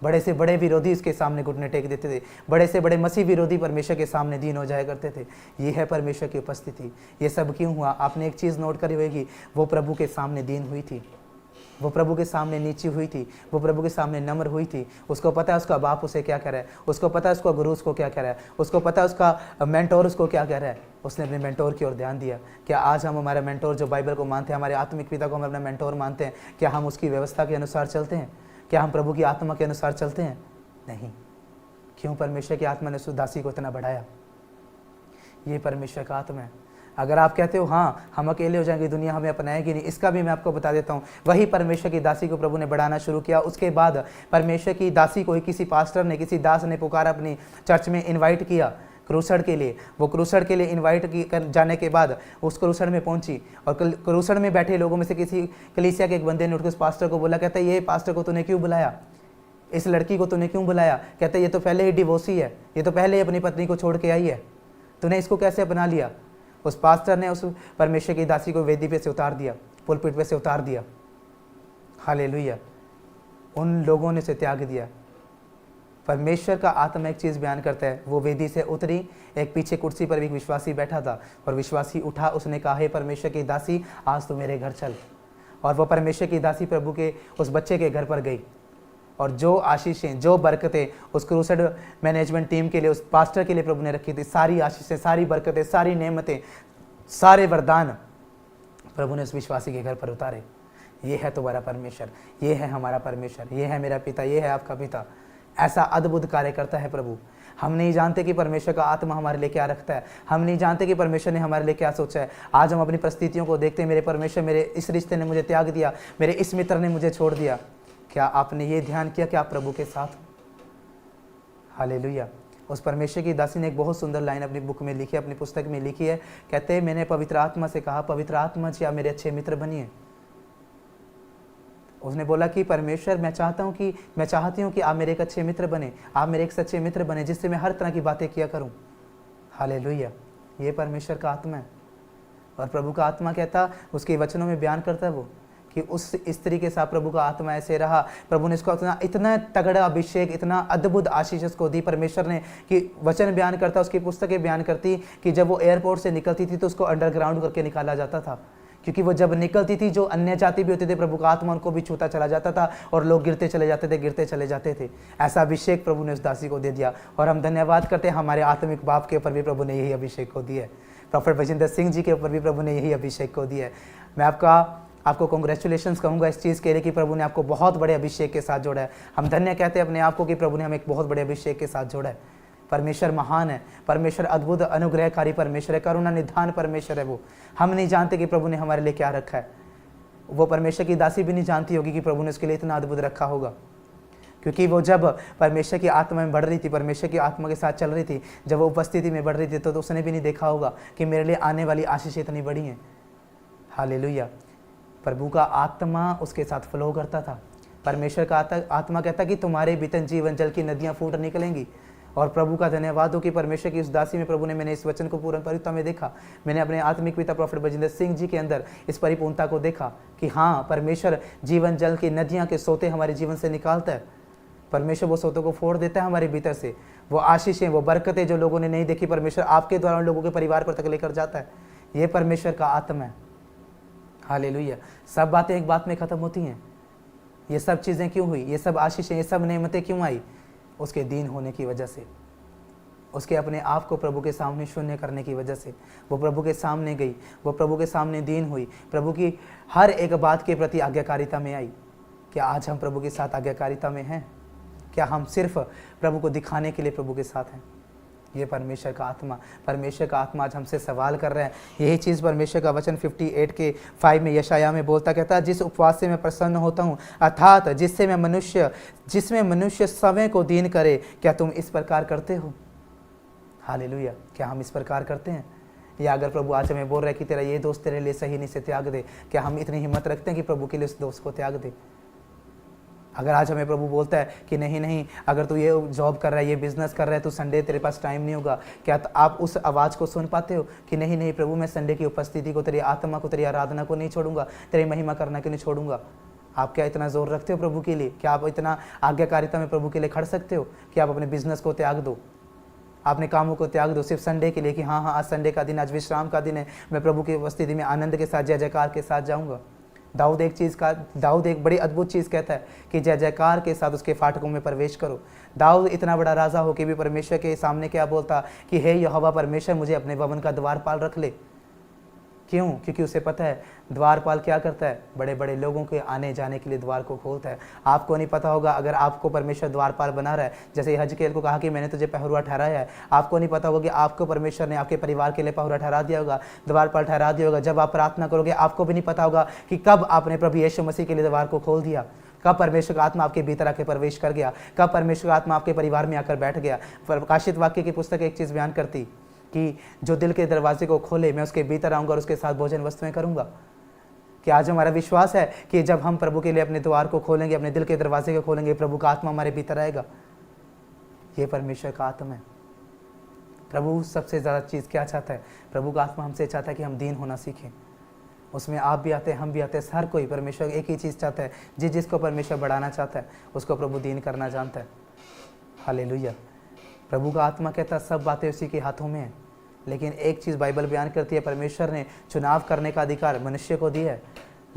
बड़े से बड़े विरोधी इसके सामने घुटने टेक देते थे, बड़े से बड़े मसीह विरोधी परमेश्वर के सामने दीन हो जाया करते थे। ये है परमेश्वर की उपस्थिति। ये सब क्यों हुआ? आपने एक चीज़ नोट करी होगी, वो प्रभु के सामने दीन हुई थी, वो प्रभु के सामने नीची हुई थी, वो प्रभु के सामने नम्र हुई थी। उसको पता है उसका बाप उसे क्या कह रहा है, उसको पता है उसका गुरु उसको क्या कह रहा है, उसको पता है उसका मेंटोर उसको क्या कह रहा है। उसने अपने मेंटोर की ओर ध्यान दिया। क्या आज हम हमारे मेंटोर जो बाइबल को मानते हैं, हमारे आत्मिक पिता को हम अपना मेंटोर मानते हैं? क्या हम उसकी व्यवस्था के अनुसार चलते हैं? क्या हम प्रभु की आत्मा के अनुसार चलते हैं? नहीं। क्यों? परमेश्वर की आत्मा ने उस दासी को इतना बढ़ाया। ये परमेश्वर का आत्मा है। अगर आप कहते हो हाँ हम अकेले हो जाएंगे, दुनिया हमें अपनाएगी नहीं, इसका भी मैं आपको बता देता हूँ। वही परमेश्वर की दासी को प्रभु ने बढ़ाना शुरू किया। उसके बाद परमेश्वर की दासी को ही किसी पास्टर ने, किसी दास ने पुकारा, अपनी चर्च में इनवाइट किया। क्रूसड़ के लिए। वो क्रूसड़ के लिए इनवाइट जाने के बाद उस क्रूसड़ में पहुंची और क्रूसड़ में बैठे लोगों में से किसी कलीसिया के एक बंदे ने उठ के उस पास्टर को बोला, कहता है ये पास्टर को तूने क्यों बुलाया, इस लड़की को तूने क्यों बुलाया? कहता है ये तो पहले ही डिवोर्सी है, ये तो पहले ही अपनी पत्नी को छोड़ के आई है, तूने इसको कैसे अपना लिया? उस पास्टर ने उस परमेश्वर की दासी को वेदी पे से उतार दिया, पुलपिट पे से उतार दिया। हालेलुया। उन लोगों ने उसे त्याग दिया। परमेश्वर का आत्मा एक चीज़ बयान करता है, वो वेदी से उतरी, एक पीछे कुर्सी पर एक विश्वासी बैठा था और विश्वासी उठा, उसने कहा हे परमेश्वर की दासी आज तो मेरे घर चल। और वो परमेश्वर की दासी प्रभु के उस बच्चे के घर पर गई और जो आशीषें, जो बरकतें उस क्रूसेड मैनेजमेंट टीम के लिए, उस पास्टर के लिए प्रभु ने रखी थी, सारी आशीषें, सारी बरकतें, सारी नेमतें, सारे वरदान प्रभु ने उस विश्वासी के घर पर उतारे। ये है तुम्हारा परमेश्वर, ये है हमारा परमेश्वर, ये है मेरा पिता, ये है आपका पिता। ऐसा अद्भुत कार्य करता है प्रभु। हम नहीं जानते कि परमेश्वर का आत्मा हमारे लिए क्या रखता है, हम नहीं जानते कि परमेश्वर ने हमारे लिए क्या सोचा है। आज हम अपनी परिस्थितियों को देखते हैं, मेरे परमेश्वर, मेरे इस रिश्ते ने मुझे त्याग दिया, मेरे इस मित्र ने मुझे छोड़ दिया। क्या आपने ये ध्यान किया कि आप प्रभु के साथ हो? हालेलुया। उस परमेश्वर की दासी ने एक बहुत सुंदर लाइन अपनी बुक में लिखी है, अपनी पुस्तक में लिखी है। कहते हैं मैंने पवित्र आत्मा से कहा, पवित्र आत्मा जी आप मेरे अच्छे मित्र बनिए। उसने बोला कि परमेश्वर मैं चाहती हूँ कि आप मेरे एक अच्छे मित्र बने, आप मेरे एक सच्चे मित्र बने जिससे मैं हर तरह की बातें किया करूँ। हालेलुया। ये परमेश्वर का आत्मा है। और प्रभु का आत्मा कहता, उसके वचनों में बयान करता है वो कि उस स्त्री के साथ प्रभु का आत्मा ऐसे रहा। प्रभु ने इसको इतना तगड़ा अभिषेक, इतना अद्भुत आशीष उसको दी परमेश्वर ने कि वचन बयान करता, उसकी पुस्तकें बयान करती कि जब वो एयरपोर्ट से निकलती थी तो उसको अंडरग्राउंड करके निकाला जाता था, क्योंकि वो जब निकलती थी जो अन्य जाति भी होते थे प्रभु का आत्मा उनको भी छूता चला जाता था और लोग गिरते चले जाते थे। ऐसा अभिषेक प्रभु ने उस दासी को दे दिया और हम धन्यवाद करते हैं हमारे आत्मिक बाप के ऊपर भी प्रभु ने यही अभिषेक को दिया है। प्रोफेट बजिंदर सिंह जी के ऊपर भी प्रभु ने यही अभिषेक को दिया है। मैं आपको कॉन्ग्रेचुलेशंस कहूँगा इस चीज़ के लिए कि प्रभु ने आपको बहुत बड़े अभिषेक के साथ जोड़ा है। हम धन्य कहते हैं अपने आप को कि प्रभु ने हमें एक बहुत बड़े अभिषेक के साथ जोड़ा है। परमेश्वर महान है, परमेश्वर अद्भुत अनुग्रहकारी परमेश्वर है, करुणा निधान परमेश्वर है। वो हम नहीं जानते कि प्रभु ने हमारे लिए क्या रखा है। वो परमेश्वर की दासी भी नहीं जानती होगी कि प्रभु ने उसके लिए इतना अद्भुत रखा होगा, क्योंकि वो जब परमेश्वर की आत्मा में बढ़ रही थी, परमेश्वर की आत्मा के साथ चल रही थी, जब वो उपस्थिति में बढ़ रही थी तो उसने भी नहीं देखा होगा कि मेरे लिए आने वाली आशीषें इतनी बड़ी हैं। हालेलुया। प्रभु का आत्मा उसके साथ फ्लो करता था। परमेश्वर का आत्मा कहता कि तुम्हारे भीतर जीवन जल की नदियाँ फूट निकलेंगी। और प्रभु का धन्यवाद हो कि परमेश्वर की उस दासी में प्रभु ने, मैंने इस वचन को पूर्ण परिपूर्णता में देखा। मैंने अपने आत्मिक पिता प्रोफेट बजिंदर सिंह जी के अंदर इस परिपूर्णता को देखा कि हाँ, परमेश्वर जीवन जल की नदियाँ के सोते हमारे जीवन से निकालता है। परमेश्वर वो सोतों को फोड़ देता है हमारे भीतर से। वो आशीषें, वो बरकतें जो लोगों ने नहीं देखी, परमेश्वर आपके द्वारा उन लोगों के परिवार पर तक लेकर जाता है। ये परमेश्वर का आत्मा है। हालेलुया। सब बातें एक बात में ख़त्म होती हैं। ये सब चीज़ें क्यों हुई, ये सब आशीषें, ये सब नेमतें क्यों आई? उसके दीन होने की वजह से, उसके अपने आप को प्रभु के सामने शून्य करने की वजह से। वो प्रभु के सामने गई, वो प्रभु के सामने दीन हुई, प्रभु की हर एक बात के प्रति आज्ञाकारिता में आई। क्या आज हम प्रभु के साथ आज्ञाकारिता में हैं? क्या हम सिर्फ प्रभु को दिखाने के लिए प्रभु के साथ हैं? ये परमेश्वर का आत्मा आज हमसे सवाल कर रहा है। यही चीज़ परमेश्वर का वचन 58 के 5 में यशाया में बोलता, कहता है जिस उपवास से मैं प्रसन्न होता हूँ, अर्थात जिसमें मनुष्य समय को दीन करे, क्या तुम इस प्रकार करते हो? हालेलुया। क्या हम इस प्रकार करते हैं? या अगर प्रभु आज हमें बोल रहा है कि तेरा ये दोस्त तेरे लिए सही नहीं, से त्याग दे, क्या हम इतनी हिम्मत रखते हैं कि प्रभु के लिए उस दोस्त को त्याग दे? अगर आज हमें प्रभु बोलता है कि नहीं, अगर तू ये जॉब कर रहा है, ये बिजनेस कर रहा है, तो संडे तेरे पास टाइम नहीं होगा, क्या आप उस आवाज़ को सुन पाते हो कि नहीं प्रभु, मैं संडे की उपस्थिति को, तेरी आत्मा को, तेरी आराधना को नहीं छोड़ूंगा, तेरी महिमा करना को नहीं छोड़ूंगा? आप क्या इतना जोर रखते हो प्रभु के लिए? क्या आप इतना आज्ञाकारिता में प्रभु के लिए खड़ सकते हो कि आप अपने बिजनेस को त्याग दो, अपने कामों को त्याग दो सिर्फ संडे के लिए कि हाँ आज संडे का दिन, आज विश्राम का दिन है, मैं प्रभु की उपस्थिति में आनंद के साथ, जय जयकार के साथ जाऊँगा? दाऊद एक बड़ी अद्भुत चीज़ कहता है कि जय जयकार के साथ उसके फाटकों में प्रवेश करो। दाऊद इतना बड़ा राजा हो के भी परमेश्वर के सामने क्या बोलता कि हे यहोवा परमेश्वर, मुझे अपने भवन का द्वारपाल रख ले। क्यों? क्योंकि उसे पता है द्वारपाल क्या करता है, बड़े बड़े लोगों के आने जाने के लिए द्वार को खोलता है। आपको नहीं पता होगा, अगर आपको परमेश्वर द्वारपाल बना रहा है, जैसे हजकेल को कहा कि मैंने तुझे पहरुआ ठहराया है, आपको नहीं पता होगा कि आपको परमेश्वर ने आपके परिवार के लिए पहरुआ ठहरा दिया होगा, द्वारपाल ठहरा दिया होगा। जब आप प्रार्थना करोगे, आपको भी नहीं पता होगा कि कब आपने प्रभु यीशु मसीह के लिए द्वार को खोल दिया। कब परमेश्वर का आत्मा आपके भीतर आके प्रवेश कर गया, कब परमेश्वर का आत्मा आपके परिवार में आकर बैठ गया। प्रकाशित वाक्य की पुस्तक एक चीज़ बयान करती कि जो दिल के दरवाजे को खोले मैं उसके भीतर आऊँगा और उसके साथ भोजन वस्तुएं करूँगा। कि आज हमारा विश्वास है कि जब हम प्रभु के लिए अपने द्वार को खोलेंगे, अपने दिल के दरवाजे को खोलेंगे, प्रभु का आत्मा हमारे भीतर आएगा। ये परमेश्वर का आत्मा है। प्रभु सबसे ज़्यादा चीज़ क्या चाहता है? प्रभु का आत्मा हमसे चाहता है कि हम दीन होना सीखें। उसमें आप भी आते हैं, हम भी आते हैं, हर कोई। परमेश्वर एक ही चीज़ चाहता है, जिसको परमेश्वर बढ़ाना चाहता है उसको प्रभु दीन करना जानता है। हालेलुया। प्रभु का आत्मा कहता है सब बातें उसी के हाथों में है। लेकिन एक चीज़ बाइबल बयान करती है, परमेश्वर ने चुनाव करने का अधिकार मनुष्य को दिया है।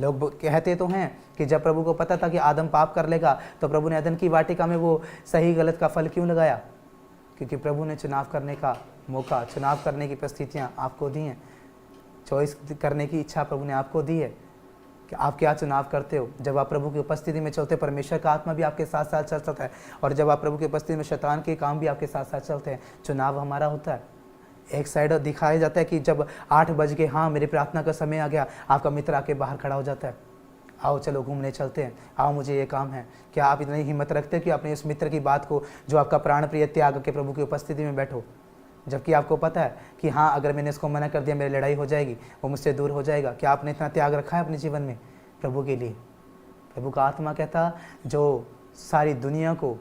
लोग कहते तो हैं कि जब प्रभु को पता था कि आदम पाप कर लेगा तो प्रभु ने अदन की वाटिका में वो सही गलत का फल क्यों लगाया? क्योंकि प्रभु ने चुनाव करने का मौका, चुनाव करने की परिस्थितियाँ आपको दी हैं। चॉइस करने की इच्छा प्रभु ने आपको दी है कि आप क्या चुनाव करते हो। जब आप प्रभु की उपस्थिति में चलते, परमेश्वर का आत्मा भी आपके साथ साथ चलता है, और जब आप प्रभु की उपस्थिति में शैतान के काम भी आपके साथ साथ चलते हैं। चुनाव हमारा होता है। एक साइड दिखाया जाता है कि जब 8 बज गए, हाँ मेरी प्रार्थना का समय आ गया, आपका मित्र आके बाहर खड़ा हो जाता है, आओ चलो घूमने चलते हैं, आओ मुझे ये काम है। क्या आप इतनी हिम्मत रखते हो कि अपने इस मित्र की बात को, जो आपका प्राण प्रिय, त्याग के प्रभु की उपस्थिति में बैठो? जबकि आपको पता है कि हाँ अगर मैंने इसको मना कर दिया मेरी लड़ाई हो जाएगी, वो मुझसे दूर हो जाएगा। क्या आपने इतना त्याग रखा है अपने जीवन में प्रभु के लिए? प्रभु का आत्मा कहता जो सारी दुनिया को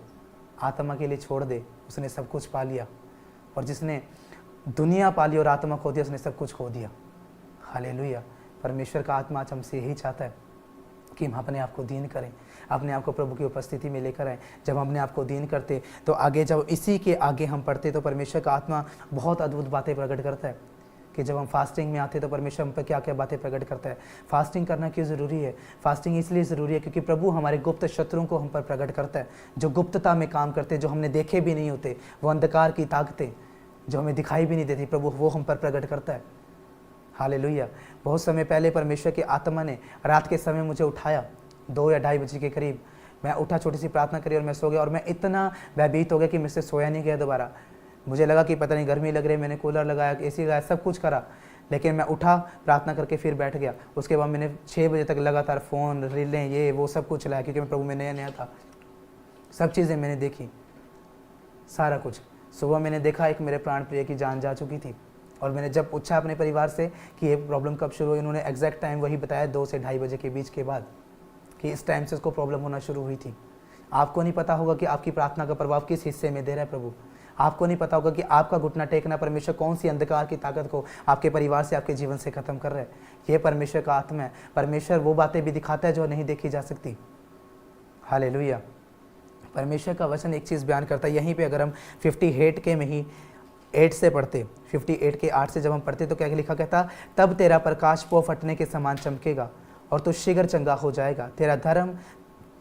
आत्मा के लिए छोड़ दे उसने सब कुछ पा लिया, और जिसने दुनिया पाली और आत्मा खो दिया उसने सब कुछ खो दिया। हालेलुया। परमेश्वर का आत्मा आज हमसे यही चाहता है कि हम अपने आप को दीन करें, अपने आप को प्रभु की उपस्थिति में लेकर आएँ। जब हम अपने आप को दीन करते तो आगे, जब इसी के आगे हम पढ़ते तो परमेश्वर का आत्मा बहुत अद्भुत बातें प्रकट करता है। कि जब हम फास्टिंग में आते तो परमेश्वर हम पर क्या क्या बातें प्रकट करता है। फास्टिंग करना क्यों ज़रूरी है? फास्टिंग इसलिए ज़रूरी है क्योंकि प्रभु हमारे गुप्त शत्रुओं को हम पर प्रकट करता है, जो गुप्तता में काम करते, जो हमने देखे भी नहीं होते, वो अंधकार की ताकतें जो हमें दिखाई भी नहीं देती, प्रभु वो हम पर प्रकट करता है। हालेलुया। बहुत समय पहले परमेश्वर की आत्मा ने रात के समय मुझे उठाया, 2 या 2:30 बजे के करीब। मैं उठा, छोटी सी प्रार्थना करी और मैं सो गया, और मैं इतना भयभीत हो गया कि मुझसे सोया नहीं गया दोबारा। मुझे लगा कि पता नहीं गर्मी लग रही है, मैंने कूलर लगाया, एसी लगाया, सब कुछ करा, लेकिन मैं उठा, प्रार्थना करके फिर बैठ गया। उसके बाद मैंने 6 बजे तक लगातार फ़ोन, रीलें, ये वो सब कुछ चलाया, क्योंकि मैं प्रभु में नया नया था। सब चीज़ें मैंने देखी, सारा कुछ। सुबह मैंने देखा एक मेरे प्राण प्रिय की जान जा चुकी थी, और मैंने जब पूछा अपने परिवार से कि ये प्रॉब्लम कब शुरू हुई, उन्होंने एग्जैक्ट टाइम वही बताया, 2 से 2:30 बजे के बीच के बाद, कि इस टाइम से उसको प्रॉब्लम होना शुरू हुई थी। आपको नहीं पता होगा कि आपकी प्रार्थना का प्रभाव किस हिस्से में दे रहा है प्रभु। आपको नहीं पता होगा कि आपका घुटना टेकना परमेश्वर कौन सी अंधकार की ताकत को आपके परिवार से, आपके जीवन से खत्म कर रहा है। ये परमेश्वर का आत्मा है। परमेश्वर वो बातें भी दिखाता है जो नहीं देखी जा सकती। हालेलुया। परमेश्वर का वचन एक चीज़ बयान करता है, यहीं पे अगर हम 58 के में ही 8 से पढ़ते, 58 के 8 से जब हम पढ़ते तो क्या लिखा कहता, तब तेरा प्रकाश पौ फटने के समान चमकेगा और तू शीघ्र चंगा हो जाएगा, तेरा धर्म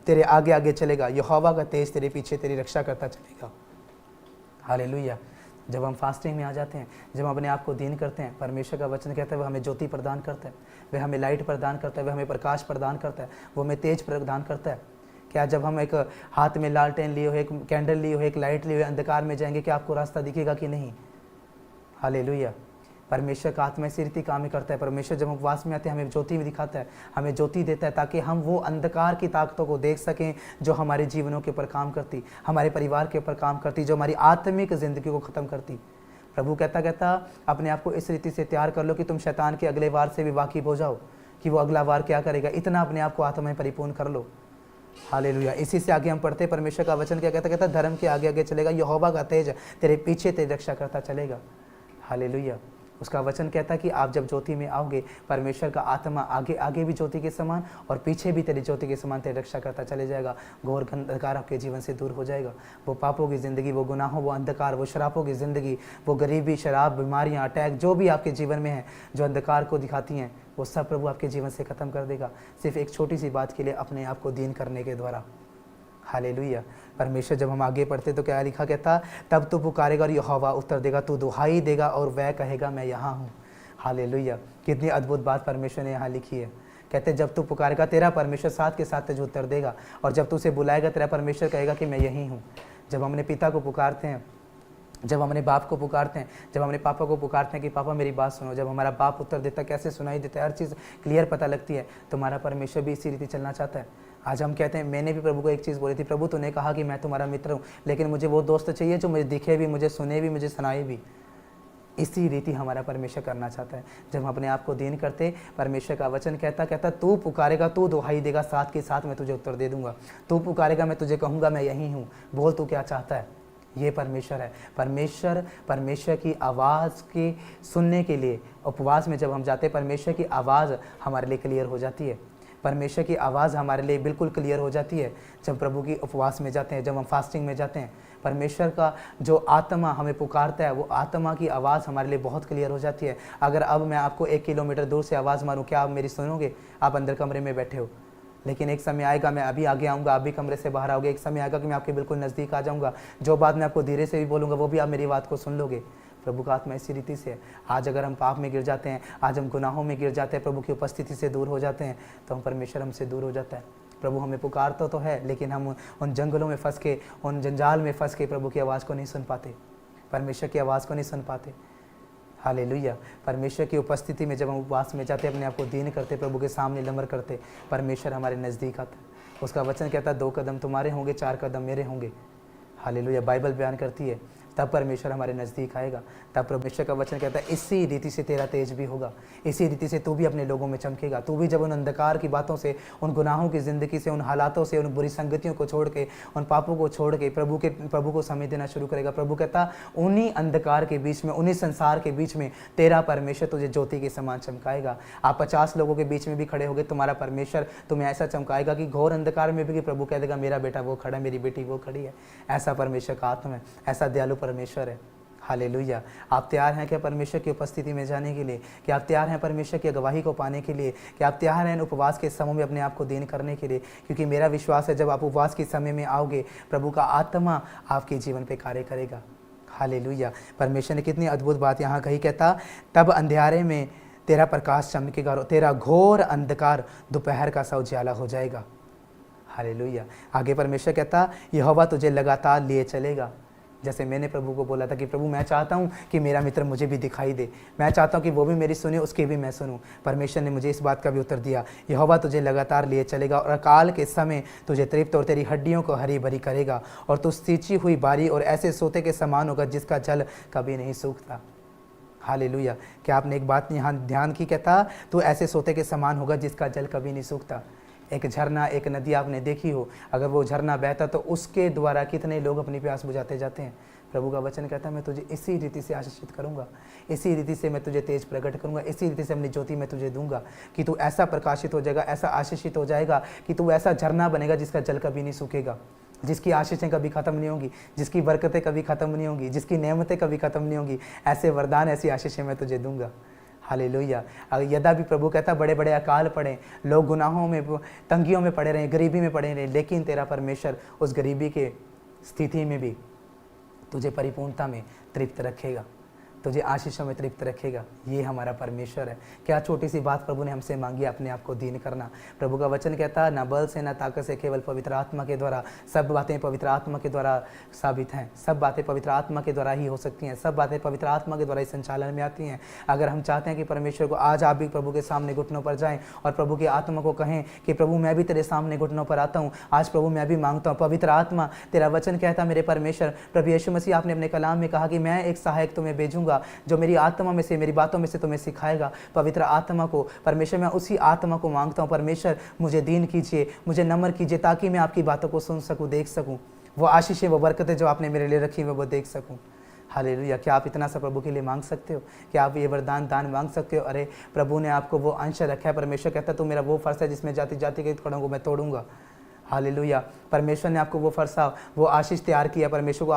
तेरे आगे आगे चलेगा, यहोवा का तेज तेरे पीछे तेरी रक्षा करता चलेगा। हालेलुया। जब हम फास्टिंग में आ जाते हैं, जब हम अपने आप को दीन करते हैं, परमेश्वर का वचन कहता है वह हमें ज्योति प्रदान करता है, वह हमें लाइट प्रदान करता है, वह हमें प्रकाश प्रदान करता है, वो हमें तेज प्रदान करता है। क्या जब हम एक हाथ में लालटेन लिए हो, एक कैंडल लिए हो, एक लाइट लिए हुए अंधकार में जाएंगे, क्या आपको रास्ता दिखेगा कि नहीं? हालेलुया। परमेश्वर का आत्मा इसी रीति काम करता है। परमेश्वर जब हम उपवास में आते हैं हमें ज्योति भी दिखाता है, हमें ज्योति देता है, ताकि हम वो अंधकार की ताकतों को देख सकें जो हमारे जीवनों के ऊपर काम करती, हमारे परिवार के ऊपर काम करती, जो हमारी आत्मिक ज़िंदगी को ख़त्म करती। प्रभु कहता अपने आप को इस रीति से तैयार कर लो कि तुम शैतान के अगले वार से भी वाकिफ हो जाओ कि वो अगला वार क्या करेगा। इतना अपने आप को आत्मा में परिपूर्ण कर लो। हालेलुया। इसी से आगे हम पढ़ते परमेश्वर का वचन क्या कहता, धर्म के आगे आगे चलेगा, यहोवा का तेज तेरे पीछे तेरी रक्षा करता चलेगा। हालेलुया। उसका वचन कहता है कि आप जब ज्योति में आओगे, परमेश्वर का आत्मा आगे आगे भी ज्योति के समान और पीछे भी तेरी ज्योति के समान तेरी रक्षा करता चले जाएगा। घोर अंधकार आपके जीवन से दूर हो जाएगा। वो पापों की ज़िंदगी, वो गुनाहों, वो अंधकार, वो शराबों की ज़िंदगी, वो गरीबी, शराब, बीमारियाँ, अटैक, जो भी आपके जीवन में है, जो अंधकार को दिखाती हैं, वो सब प्रभु आपके जीवन से ख़त्म कर देगा, सिर्फ एक छोटी सी बात के लिए, अपने आप को दीन करने के द्वारा। हालेलुया। परमेश्वर जब हम आगे पढ़ते तो क्या लिखा कहता, तब तू पुकारेगा और यहोवा उत्तर देगा, तू दुहाई देगा और वह कहेगा मैं यहाँ हूँ। हालेलुया। कितनी अद्भुत बात परमेश्वर ने यहाँ लिखी है। कहते जब तू पुकारेगा तेरा परमेश्वर साथ के साथ तुझे उत्तर देगा, और जब तू उसे बुलाएगा तेरा परमेश्वर कहेगा कि मैं यहीं हूँ। जब हम अपने पिता को पुकारते हैं, जब हम अपने बाप को पुकारते हैं, जब हम अपने पापा को पुकारते हैं कि पापा मेरी बात सुनो, जब हमारा बाप उत्तर देता है, कैसे सुनाई देता है, हर चीज़ क्लियर पता लगती है, तुम्हारा परमेश्वर भी इसी रीति चलना चाहता है। आज हम कहते हैं, मैंने भी प्रभु को एक चीज़ बोली थी, प्रभु तूने कहा कि मैं तुम्हारा मित्र हूँ, लेकिन मुझे वो दोस्त चाहिए जो मुझे दिखे भी, मुझे सुने भी, मुझे सुनाए भी। इसी रीति हमारा परमेश्वर करना चाहता है। जब हम अपने आप को दीन करते, परमेश्वर का वचन कहता तू पुकारेगा, तू दुहाई देगा, साथ के साथ मैं तुझे उत्तर दे दूंगा। तू पुकारेगा, मैं तुझे कहूँगा मैं यहीं हूँ, बोल तू क्या चाहता है। ये परमेश्वर है। परमेश्वर की आवाज़ के सुनने के लिए उपवास में जब हम जाते हैं, परमेश्वर की आवाज़ हमारे लिए क्लियर हो जाती है। परमेश्वर की आवाज़ हमारे लिए बिल्कुल क्लियर हो जाती है जब प्रभु की उपवास में जाते हैं, जब हम फास्टिंग में जाते हैं। परमेश्वर का जो आत्मा हमें पुकारता है, वो आत्मा की आवाज़ हमारे लिए बहुत क्लियर हो जाती है। अगर अब मैं आपको 1 किलोमीटर दूर से आवाज़ मारूं, क्या आप मेरी सुनोगे? आप अंदर कमरे में बैठे हो, लेकिन एक समय आएगा मैं अभी आगे आऊँगा, आप भी कमरे से बाहर आओगे। एक समय आएगा कि मैं आपके बिल्कुल नज़दीक आ जाऊँगा। जो बात मैं आपको धीरे से भी बोलूँगा, वो भी आप मेरी बात को सुन लोगे। प्रभु का आत्मा इसी रीति से है। आज अगर हम पाप में गिर जाते हैं, आज हम गुनाहों में गिर जाते हैं, प्रभु की उपस्थिति से दूर हो जाते हैं, तो हम परमेश्वर हमसे दूर हो जाता है। प्रभु हमें पुकारता तो है, लेकिन हम उन जंगलों में फंस के, उन जंजाल में फंस के प्रभु की आवाज़ को नहीं सुन पाते, परमेश्वर की आवाज़ को नहीं सुन पाते। हालेलुया। परमेश्वर की उपस्थिति में जब हम उपवास में जाते, अपने आप को दीन करते, प्रभु के सामने नम्र करते, परमेश्वर हमारे नज़दीक आता है। उसका वचन कहता है 2 कदम तुम्हारे होंगे, 4 कदम मेरे होंगे। हालेलुया। बाइबल बयान करती है तब परमेश्वर हमारे नज़दीक आएगा। तब परमेश्वर का वचन कहता है इसी रीति से तेरा तेज भी होगा, इसी रीति से तू भी अपने लोगों में चमकेगा। तू भी जब उन अंधकार की बातों से, उन गुनाहों की ज़िंदगी से, उन हालातों से, उन बुरी संगतियों को छोड़ के, उन पापों को छोड़ के प्रभु को समय देना शुरू करेगा। प्रभु कहता उन्हीं अंधकार के बीच में, उन्हीं संसार के बीच में तेरा परमेश्वर तुझे ज्योति के समान चमकाएगा। आप 50 लोगों के बीच में भी खड़े होगे, तुम्हारा परमेश्वर तुम्हें ऐसा चमकाएगा कि घोर अंधकार में भी प्रभु कह देगा मेरा बेटा वो खड़ा है, मेरी बेटी वो खड़ी है। ऐसा परमेश्वर का आत्मा है, ऐसा दयालु परमेश्वर है। हालेलुया। आप तैयार हैं क्या परमेश्वर की उपस्थिति में जाने के लिए? क्या आप तैयार हैं परमेश्वर की गवाही को पाने के लिए? क्या आप तैयार हैं उपवास के समय में अपने आप को दीन करने के लिए? क्योंकि मेरा विश्वास है जब आप उपवास के समय में आओगे, प्रभु का आत्मा आपके जीवन पे कार्य करेगा। हालेलुया। परमेश्वर ने कितनी अद्भुत बात यहाँ कही। कहता तब अंधेरे में तेरा प्रकाश चमकेगा, तेरा घोर अंधकार दोपहर का सा उजाला हो जाएगा। हालेलुया। आगे परमेश्वर कहता यहोवा तुझे लगातार लिए चलेगा। जैसे मैंने प्रभु को बोला था कि प्रभु मैं चाहता हूँ कि मेरा मित्र मुझे भी दिखाई दे, मैं चाहता हूँ कि वो भी मेरी सुने, उसकी भी मैं सुनूँ। परमेश्वर ने मुझे इस बात का भी उत्तर दिया, यहोवा तुझे लगातार लिए चलेगा और अकाल के समय तुझे तृप्त और तेरी हड्डियों को हरी भरी करेगा, और तू सींची हुई बारी और ऐसे सोते के समान होगा जिसका जल कभी नहीं सूखता। हालेलुया। क्या आपने एक बात यहाँ ध्यान की? कहता तू ऐसे सोते के समान होगा जिसका जल कभी नहीं सूखता। एक झरना, एक नदी आपने देखी हो, अगर वो झरना बहता तो उसके द्वारा कितने लोग अपनी प्यास बुझाते जाते हैं। प्रभु का वचन कहता है मैं तुझे इसी रीति से आशीषित करूंगा, इसी रीति से मैं तुझे तेज प्रकट करूंगा, इसी रीति से अपनी ज्योति मैं तुझे दूंगा कि तू ऐसा प्रकाशित हो जाएगा, ऐसा आशीषित हो जाएगा कि तू ऐसा झरना बनेगा जिसका जल कभी नहीं सूखेगा, जिसकी आशीषें कभी खत्म नहीं होंगी, जिसकी बरकतें कभी खत्म नहीं होंगी, जिसकी नेमतें कभी खत्म नहीं होंगी। ऐसे वरदान, ऐसी आशीषें मैं तुझे दूंगा। हालेलुया। यदा भी प्रभु कहता बड़े बड़े अकाल पड़े, लोग गुनाहों में, तंगियों में पड़े रहे, गरीबी में पड़े रहे, लेकिन तेरा परमेश्वर उस गरीबी के स्थिति में भी तुझे परिपूर्णता में तृप्त रखेगा, तुझे आशीषों में तृप्त रखेगा। ये हमारा परमेश्वर है। क्या छोटी सी बात प्रभु ने हमसे मांगी, अपने आप को दीन करना। प्रभु का वचन कहता है ना बल से ना ताकत से, केवल पवित्र आत्मा के द्वारा। सब बातें पवित्र आत्मा के द्वारा साबित हैं, सब बातें पवित्र आत्मा के द्वारा ही हो सकती हैं, सब बातें पवित्र आत्मा के द्वारा ही संचालन में आती हैं। अगर हम चाहते हैं कि परमेश्वर को, आज आप भी प्रभु के सामने घुटनों पर जाएं और प्रभु की आत्मा को कहें कि प्रभु मैं भी तेरे सामने घुटनों पर आता हूँ, आज प्रभु मैं भी मांगता हूँ। पवित्र आत्मा, तेरा वचन कहता मेरे परमेश्वर प्रभु यीशु मसीह, आपने अपने कलाम में कहा कि मैं एक सहायक तुम्हें भेजूंगा जो मेरी आत्मा में से, मेरी बातों में से तुम्हें सिखाएगा। पवित्र आत्मा को, परमेश्वर मैं उसी आत्मा को मांगता हूँ। परमेश्वर मुझे दीन कीजिए, मुझे नम्र कीजिए, ताकि मैं आपकी बातों को सुन सकूँ, देख सकूँ, वो आशीषें, वो बरकतें जो आपने मेरे लिए रखी हुई वो देख सकूँ। हालेलुया। क्या आप इतना सा प्रभु के लिए मांग सकते हो? क्या आप ये वरदान दान मांग सकते हो? अरे प्रभु ने आपको वो अंश रखा है। परमेश्वर कहता है तू मेरा वो फर्श है जिसमें जाति जाति के खड़ों को मैं तोड़ूंगा। हालेलुया। परमेश्वर ने आपको वो फरसा, वो आशीष तैयार किया। परमेश्वर को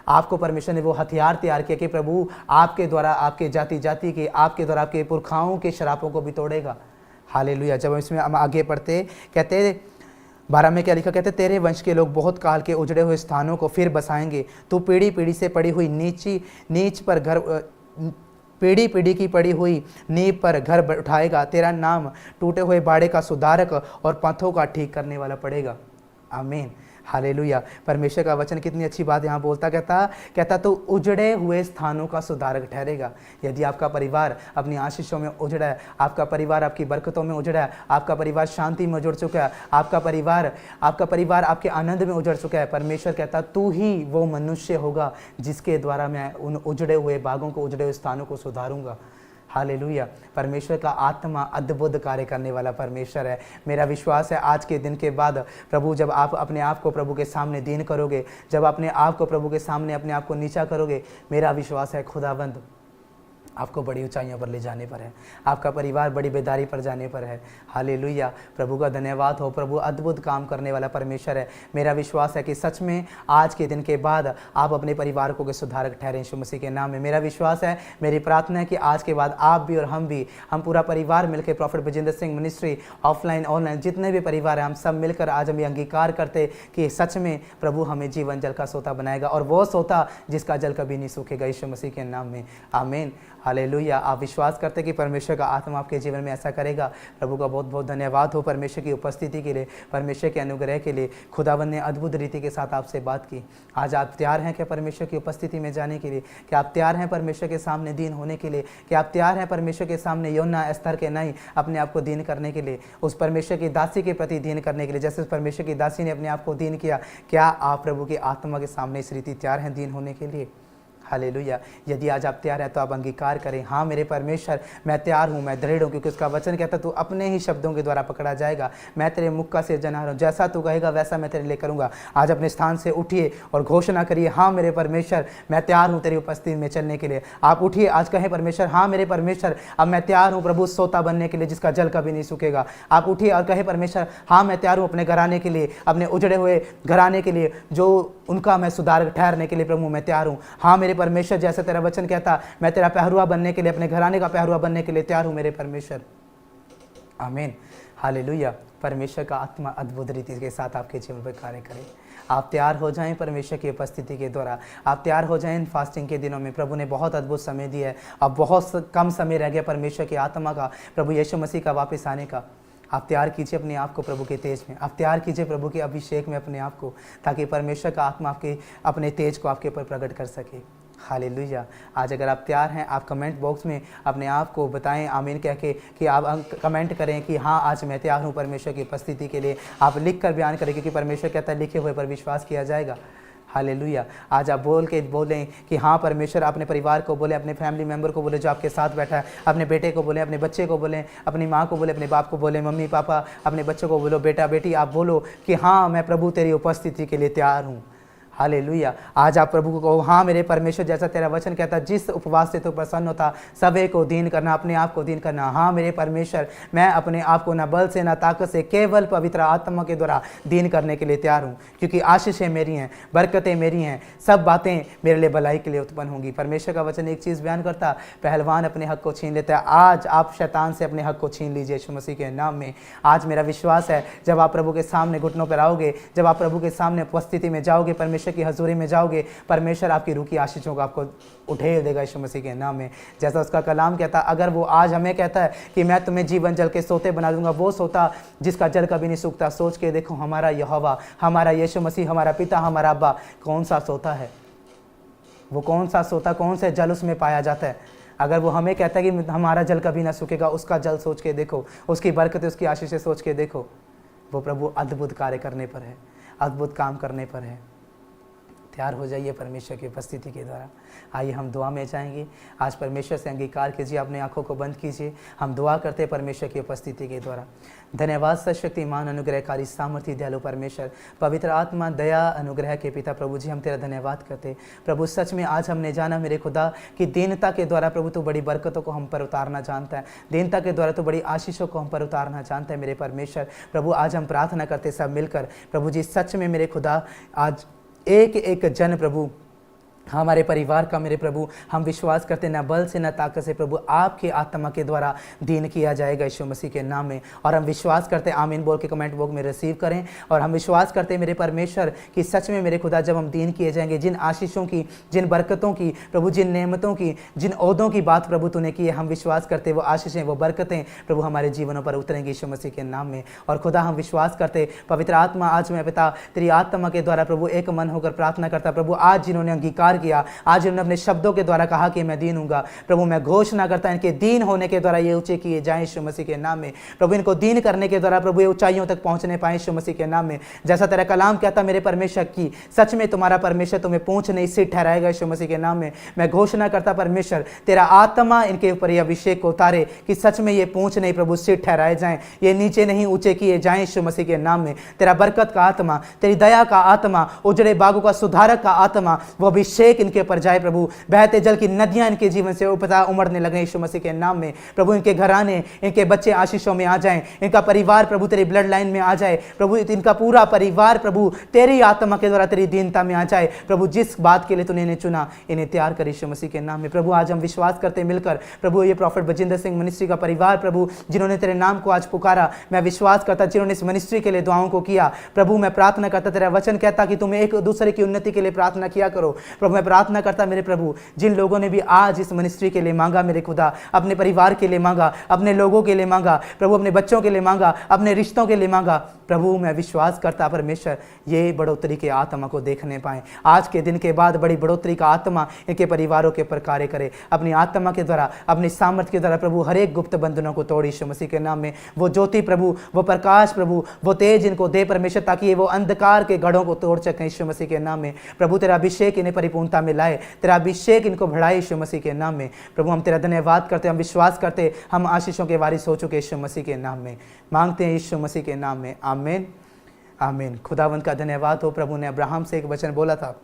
आपको परमेश्वर ने वो हथियार तैयार किया कि प्रभु आपके द्वारा, आपके जाति जाति के, आपके द्वारा आपके पुरखाओं के शरापों को भी तोड़ेगा। हालेलुया। जब इसमें हम आगे पढ़ते, कहते 12 में क्या लिखा? कहते तेरे वंश के लोग बहुत काल के उजड़े हुए स्थानों को फिर बसाएंगे। तू पीढ़ी पीढ़ी से पड़ी हुई नीच पर घर, पीढ़ी पीढ़ी की पड़ी हुई नींव पर घर उठाएगा। तेरा नाम टूटे हुए बाड़े का सुधारक और पथों का ठीक करने वाला पड़ेगा। आमीन। हालेलुया। परमेश्वर का वचन कितनी अच्छी बात यहाँ बोलता, कहता तो उजड़े हुए स्थानों का सुधारक ठहरेगा। यदि आपका परिवार अपनी आशीषों में उजड़ा है, आपका परिवार आपकी बरकतों में उजड़ा है, आपका परिवार शांति में उजड़ चुका है, आपका परिवार आपके आनंद में उजड़ चुका है, परमेश्वर कहता तू ही वो मनुष्य होगा जिसके द्वारा मैं उन उजड़े हुए भागों को, उजड़े हुए स्थानों को सुधारूंगा। हालेलुया। परमेश्वर का आत्मा अद्भुत कार्य करने वाला परमेश्वर है। मेरा विश्वास है आज के दिन के बाद प्रभु, जब आप अपने आप को प्रभु के सामने दीन करोगे, जब अपने आप को प्रभु के सामने अपने आप को नीचा करोगे, मेरा विश्वास है खुदाबंद आपको बड़ी ऊंचाइयों पर ले जाने पर है, आपका परिवार बड़ी बेदारी पर जाने पर है। हालेलुया। प्रभु का धन्यवाद हो। प्रभु अद्भुत काम करने वाला परमेश्वर है। मेरा विश्वास है कि सच में आज के दिन के बाद आप अपने परिवार को सुधारक ठहरें यीशु मसीह के नाम में। मेरा विश्वास है, मेरी प्रार्थना है कि आज के बाद आप भी और हम पूरा परिवार मिलकर profit Bajinder Singh ministry offline online जितने भी परिवार हैं, हम सब मिलकर आज हम ये अंगीकार करते कि सच में प्रभु हमें जीवन जल का सोता बनाएगा, और वो सोता जिसका जल कभी नहीं सूखेगा यीशु मसीह के नाम में। आमीन। हालेलुया। आप विश्वास करते कि परमेश्वर का आत्मा आपके जीवन में ऐसा करेगा। प्रभु का बहुत बहुत धन्यवाद हो परमेश्वर की उपस्थिति के लिए, परमेश्वर के अनुग्रह के लिए। खुदावन ने अद्भुत रीति के साथ आपसे बात की। आज आप तैयार हैं क्या परमेश्वर की उपस्थिति में जाने के लिए? क्या आप तैयार हैं परमेश्वर के सामने दीन होने के लिए? क्या आप तैयार हैं परमेश्वर के सामने योना एस्थर के नहीं अपने आप को दीन करने के लिए, उस परमेश्वर की दासी के प्रति दीन करने के लिए, जैसे परमेश्वर की दासी ने अपने आप को दीन किया? क्या आप प्रभु की आत्मा के सामने इस रीति तैयार हैं दीन होने के लिए? हालेलुया। यदि आज आप तैयार हैं तो आप अंगीकार करें, हाँ मेरे परमेश्वर मैं तैयार हूँ, मैं दृढ़ हूँ, क्योंकि उसका वचन कहता तू अपने ही शब्दों के द्वारा पकड़ा जाएगा। मैं तेरे मुख का सिरजनहार हूँ, जैसा तू कहेगा वैसा मैं तेरे लिए करूँगा। आज अपने स्थान से उठिए और घोषणा करिए, हाँ मेरे परमेश्वर मैं तैयार हूँ तेरी उपस्थिति में चलने के लिए। आप उठिए आज कहें, परमेश्वर हाँ मेरे परमेश्वर अब मैं तैयार हूँ प्रभु सोता बनने के लिए जिसका जल कभी नहीं सूखेगा। आप उठिए और कहे, परमेश्वर हाँ मैं तैयार हूँ अपने घराने के लिए, अपने उजड़े हुए घराने के लिए, जो उनका मैं सुधारक ठहरने के लिए प्रभु मैं तैयार हूँ। हाँ मेरे परमेश्वर, जैसे तेरा वचन कहता मैं तेरा पहरुआ बनने के लिए, अपने घराने का पहरुआ बनने के लिए तैयार हूँ मेरे परमेश्वर। आमीन। हालेलुया। परमेश्वर का आत्मा अद्भुत रीति के साथ आपके जीवन पर कार्य करे। आप तैयार हो जाएं परमेश्वर की उपस्थिति के द्वारा, आप तैयार हो जाएं इन फास्टिंग के दिनों में। प्रभु ने बहुत अद्भुत समय दिया है, अब बहुत कम समय रह गया परमेश्वर की आत्मा का, प्रभु यीशु मसीह का वापस आने का। आप तैयार कीजिए अपने आप को प्रभु के तेज में, आप तैयार कीजिए प्रभु के अभिषेक में अपने आप को, ताकि परमेश्वर का आत्मा आपके अपने तेज को आपके ऊपर प्रकट कर सके। हालेलुया। आज अगर आप तैयार हैं, आप कमेंट बॉक्स में अपने आप को बताएं आमीन कह के, कि आप कमेंट करें कि हाँ आज मैं तैयार हूँ परमेश्वर की उपस्थिति के लिए। आप लिख कर बयान करें, क्योंकि परमेश्वर कहता है लिखे हुए पर विश्वास किया जाएगा। हालेलुया। आज आप बोलें कि हाँ परमेश्वर, अपने परिवार को बोले, अपने फैमिली मेंबर को बोले जो आपके साथ बैठा है, अपने बेटे को बोले, अपने बच्चे को बोले, अपनी माँ को बोले, अपने बाप को बोले, मम्मी पापा अपने बच्चों को बोलो, बेटा बेटी आप बोलो कि हाँ मैं प्रभु तेरी उपस्थिति के लिए तैयार हूँ। हालेलुया। आज आप प्रभु को कहो, हाँ मेरे परमेश्वर, जैसा तेरा वचन कहता जिस उपवास से तो प्रसन्न होता सभी को दीन करना, अपने आप को दीन करना। हाँ मेरे परमेश्वर, मैं अपने आप को ना बल से ना ताकत से, केवल पवित्र आत्मा के द्वारा दीन करने के लिए तैयार हूँ, क्योंकि आशीषें मेरी हैं, बरकतें मेरी हैं, सब बातें मेरे लिए भलाई के लिए उत्पन्न होंगी। परमेश्वर का वचन एक चीज़ बयान करता, पहलवान अपने हक को छीन लेता है। आज आप शैतान से अपने हक को छीन लीजिए यीशु मसीह के नाम में। आज मेरा विश्वास है, जब आप प्रभु के सामने घुटनों पर आओगे, जब आप प्रभु के सामने उपस्थिति में जाओगे, परमेश्वर की हजूरी में जाओगे, परमेश्वर आपकी रूह की आशीषों को आपको उठेल देगा यीशु मसीह के नाम में। जैसा उसका कलाम कहता, अगर वो आज हमें कहता है कि मैं तुम्हें जीवन जल के सोते बना दूंगा, वो सोता जिसका जल कभी नहीं सूखता, सोच के देखो हमारा यहोवा, हमारा यीशु मसीह, हमारा पिता, हमारा अब्बा कौन सा सोता है। वो कौन सा सोता, कौन से जल उसमें पाया जाता है। अगर वो हमें कहता है कि हमारा जल कभी ना सूखेगा, उसका जल सोच के देखो, उसकी बरकत, उसकी आशीष सोच के देखो। वो प्रभु अद्भुत कार्य करने पर है, अद्भुत काम करने पर है। तैयार हो जाइए परमेश्वर की उपस्थिति के द्वारा। आइए हम दुआ में जाएंगे। आज परमेश्वर से अंगीकार कीजिए, अपनी आंखों को बंद कीजिए। हम दुआ करते हैं परमेश्वर की उपस्थिति के द्वारा। धन्यवाद सर्वशक्तिमान अनुग्रहकारी सामर्थ्य दयालु परमेश्वर, पवित्र आत्मा दया अनुग्रह के पिता प्रभु जी, हम तेरा धन्यवाद करते प्रभु। सच में आज हमने जाना मेरे खुदा कि दीनता के द्वारा प्रभु तो बड़ी बरकतों को हम पर उतारना जानता है, दीनता के द्वारा तो बड़ी आशीषों को हम पर उतारना जानता है मेरे परमेश्वर। प्रभु आज हम प्रार्थना करते सब मिलकर प्रभु जी, सच में मेरे खुदा आज एक एक जन प्रभु हमारे परिवार का मेरे प्रभु हम विश्वास करते ना बल से ना ताकत से प्रभु आपके आत्मा के द्वारा दीन किया जाएगा यीशु मसीह के नाम में। और हम विश्वास करते आमीन बोल के कमेंट बॉक्स में रिसीव करें। और हम विश्वास करते मेरे परमेश्वर कि सच में मेरे खुदा जब हम दीन किए जाएंगे, जिन आशीषों की, जिन बरकतों की प्रभु, जिन नेमतों की, जिन ओहदों की बात प्रभु तूने की है, हम विश्वास करते वो आशीषें, वो बरकतें प्रभु हमारे जीवनों पर उतरेंगी यीशु मसीह के नाम में। और खुदा हम विश्वास करते पवित्र आत्मा आज मैं पिता तेरी आत्मा के द्वारा प्रभु एक मन होकर प्रार्थना करता प्रभु, आज जिन्होंने अंगीकार किया, आज उन्होंने अपने शब्दों के द्वारा कहा कि मैं दीन हूँगा प्रभु, मैं घोषणा करता इनके दीन होने के द्वारा ये ऊंचे किए जाएं यीशु मसीह के नाम में। प्रभु इनको दीन करने के द्वारा प्रभु ये ऊंचाइयों तक पहुंचने पाए यीशु मसीह के नाम में। जैसा तेरा कलाम कहता मेरे परमेश्वर की सच में तुम्हारा परमेश्वर तुम्हें पूंछ नहीं सिर ठहराएगा यीशु मसीह के नाम में। मैं घोषणा करता परमेश्वर तेरा आत्मा इनके ऊपर ये अभिषेक को उतारे कि सच में ये पूंछ नहीं प्रभु सिर ठहराए जाएं, ये नीचे नहीं ऊंचे किए जाएं यीशु मसीह के नाम में। तेरा बरकत का आत्मा, तेरी दया का आत्मा, उजड़े बागों का सुधारक का आत्मा, वो अभिषेक इनके ऊपर जाए प्रभु। बहते जल की नदियां इनके जीवन से उपता उमड़ने लगे यीशु मसीह के नाम में। प्रभु इनके घराने, इनके बच्चे आशीषों में आ जाएं, इनका परिवार प्रभु तेरी ब्लड लाइन में आ जाए प्रभु, इनका पूरा परिवार प्रभु तेरी आत्मा के द्वारा तेरी दीनता में आ जाए प्रभु। जिस बात के लिए तूने इन्हें चुना इन्हें तैयार कर यीशु मसीह के नाम में। प्रभु आज हम विश्वास करते मिलकर प्रभु ये प्रॉफिट बजिंदर सिंह मिनिस्ट्री का परिवार प्रभु, जिन्होंने तेरे नाम को आज पुकारा, मैं विश्वास करता जिन्होंने इस मिनिस्ट्री के लिए दुआओं को किया प्रभु, मैं प्रार्थना करता तेरा वचन कहता कि तुम एक दूसरे की उन्नति के लिए प्रार्थना किया करो प्रभु। मैं प्रार्थना करता मेरे प्रभु जिन लोगों ने भी आज इस मिनिस्ट्री के लिए मांगा मेरे खुदा, अपने परिवार के लिए मांगा, अपने लोगों के लिए मांगा प्रभु, अपने बच्चों के लिए मांगा, अपने रिश्तों के लिए मांगा प्रभु, मैं विश्वास करता परमेश्वर ये बढ़ोतरी के आत्मा को देखने पाए। आज के दिन के बाद बड़ी बढ़ोतरी का आत्मा इनके परिवारों के ऊपर कार्य करे, अपनी आत्मा के द्वारा, अपनी सामर्थ्य के द्वारा प्रभु हर एक गुप्त बंधनों को तोड़ यीशु मसीह के नाम में। वो ज्योति प्रभु, वो प्रकाश प्रभु, वो तेज इनको दे परमेश्वर, ताकि ये वो अंधकार के गढ़ों को तोड़ सकें यीशु मसीह के नाम में। प्रभु तेरा अभिषेक इन्हें परिपूर्णता में लाए, तेरा अभिषेक इनको बढ़ाए यीशु मसीह के नाम में। प्रभु हम तेरा धन्यवाद करते, हम विश्वास करते, हम आशीषों के वारिस हो चुके यीशु मसीह के नाम में मांगते हैं यीशु मसीह के नाम में, आमीन आमीन। खुदावंत का धन्यवाद हो। प्रभु ने अब्राहम से एक वचन बोला था,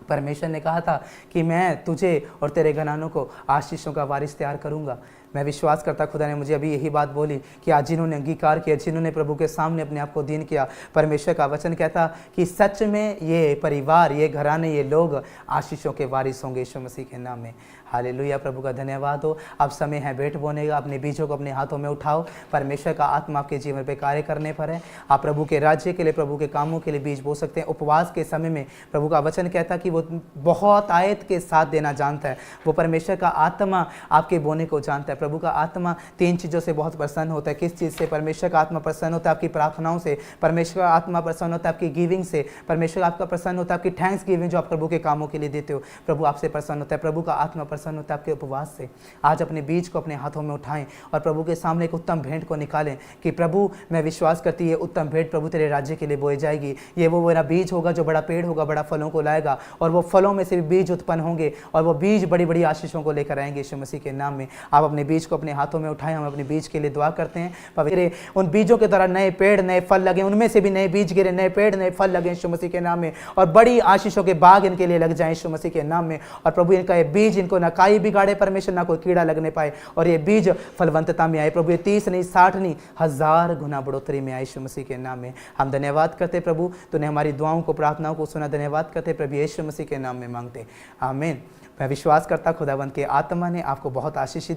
परमेश्वर ने कहा था कि मैं तुझे और तेरे घरानों को आशीषों का वारिस तैयार करूंगा। मैं विश्वास करता खुदा ने मुझे अभी यही बात बोली कि आज जिन्होंने अंगीकार किया, जिन्होंने प्रभु के सामने अपने आप को दीन किया, परमेश्वर का वचन कहता कि सच में ये परिवार, ये घराने, ये लोग आशीषों के वारिस होंगे यीशु मसीह के नाम में। हालेलुया, प्रभु का धन्यवाद हो। अब समय है भेंट बोने का, अपने बीजों को अपने हाथों में उठाओ। परमेश्वर का आत्मा आपके जीवन पे कार्य करने पर है। आप प्रभु के राज्य के लिए, प्रभु के कामों के लिए बीज बो सकते हैं। उपवास के समय में प्रभु का वचन कहता कि वो बहुत आयत के साथ देना जानता है। वो परमेश्वर का आत्मा आपके बोने को जानता है। प्रभु का आत्मा 3 चीज़ों से बहुत प्रसन्न होता है। किस चीज़ से? परमेश्वर का आत्मा प्रसन्न होता है आपकी प्रार्थनाओं से, परमेश्वर का आत्मा प्रसन्न होता है आपकी गिविंग से, परमेश्वर आपका प्रसन्न होता है आपकी थैंक्स गिविंग जो आप प्रभु के कामों के लिए देते हो, प्रभु आपसे प्रसन्न होता है। प्रभु का आत्मा प्रसन्न होता है आपके उपवास से। आज अपने बीज को अपने हाथों में उठाएं और प्रभु के सामने एक उत्तम भेंट को निकालें कि प्रभु मैं विश्वास करती है उत्तम भेंट प्रभु तेरे राज्य के लिए बोई जाएगी। ये वो मेरा बीज होगा जो बड़ा पेड़ होगा, बड़ा फलों को लाएगा, और वो फलों में से भी बीज उत्पन्न होंगे और वो बीज बड़ी बड़ी आशीषों को लेकर आएंगे यीशु मसीह के नाम में। आप अपने बीज को अपने हाथों में उठाएं। हम अपने बीज के लिए दुआ करते हैं, पवित्र उन बीजों के द्वारा नए पेड़, नए फल लगे, उनमें से भी नए बीज गिरे, नए पेड़, नए फल लगे यीशु मसीह के नाम में, और बड़ी आशीषों के बाग इनके लिए लग जाए यीशु मसीह के नाम में। और प्रभु इनका ये बीज इनको ना काई बिगाड़े परमेश्वर, ना कोई कीड़ा लगने पाए, और ये बीज फलवंतता में आए प्रभु। ये 30 नहीं, 60 नहीं, 1000 गुना बढ़ोतरी में आए यीशु मसीह के नाम में। हम धन्यवाद करते प्रभु, तूने हमारी दुआओं को, प्रार्थनाओं को सुना। धन्यवाद करते प्रभु यीशु मसीह के नाम में मांगते, आमीन। मैं विश्वास करता खुदावंत के आत्मा ने आपको बहुत आशीषित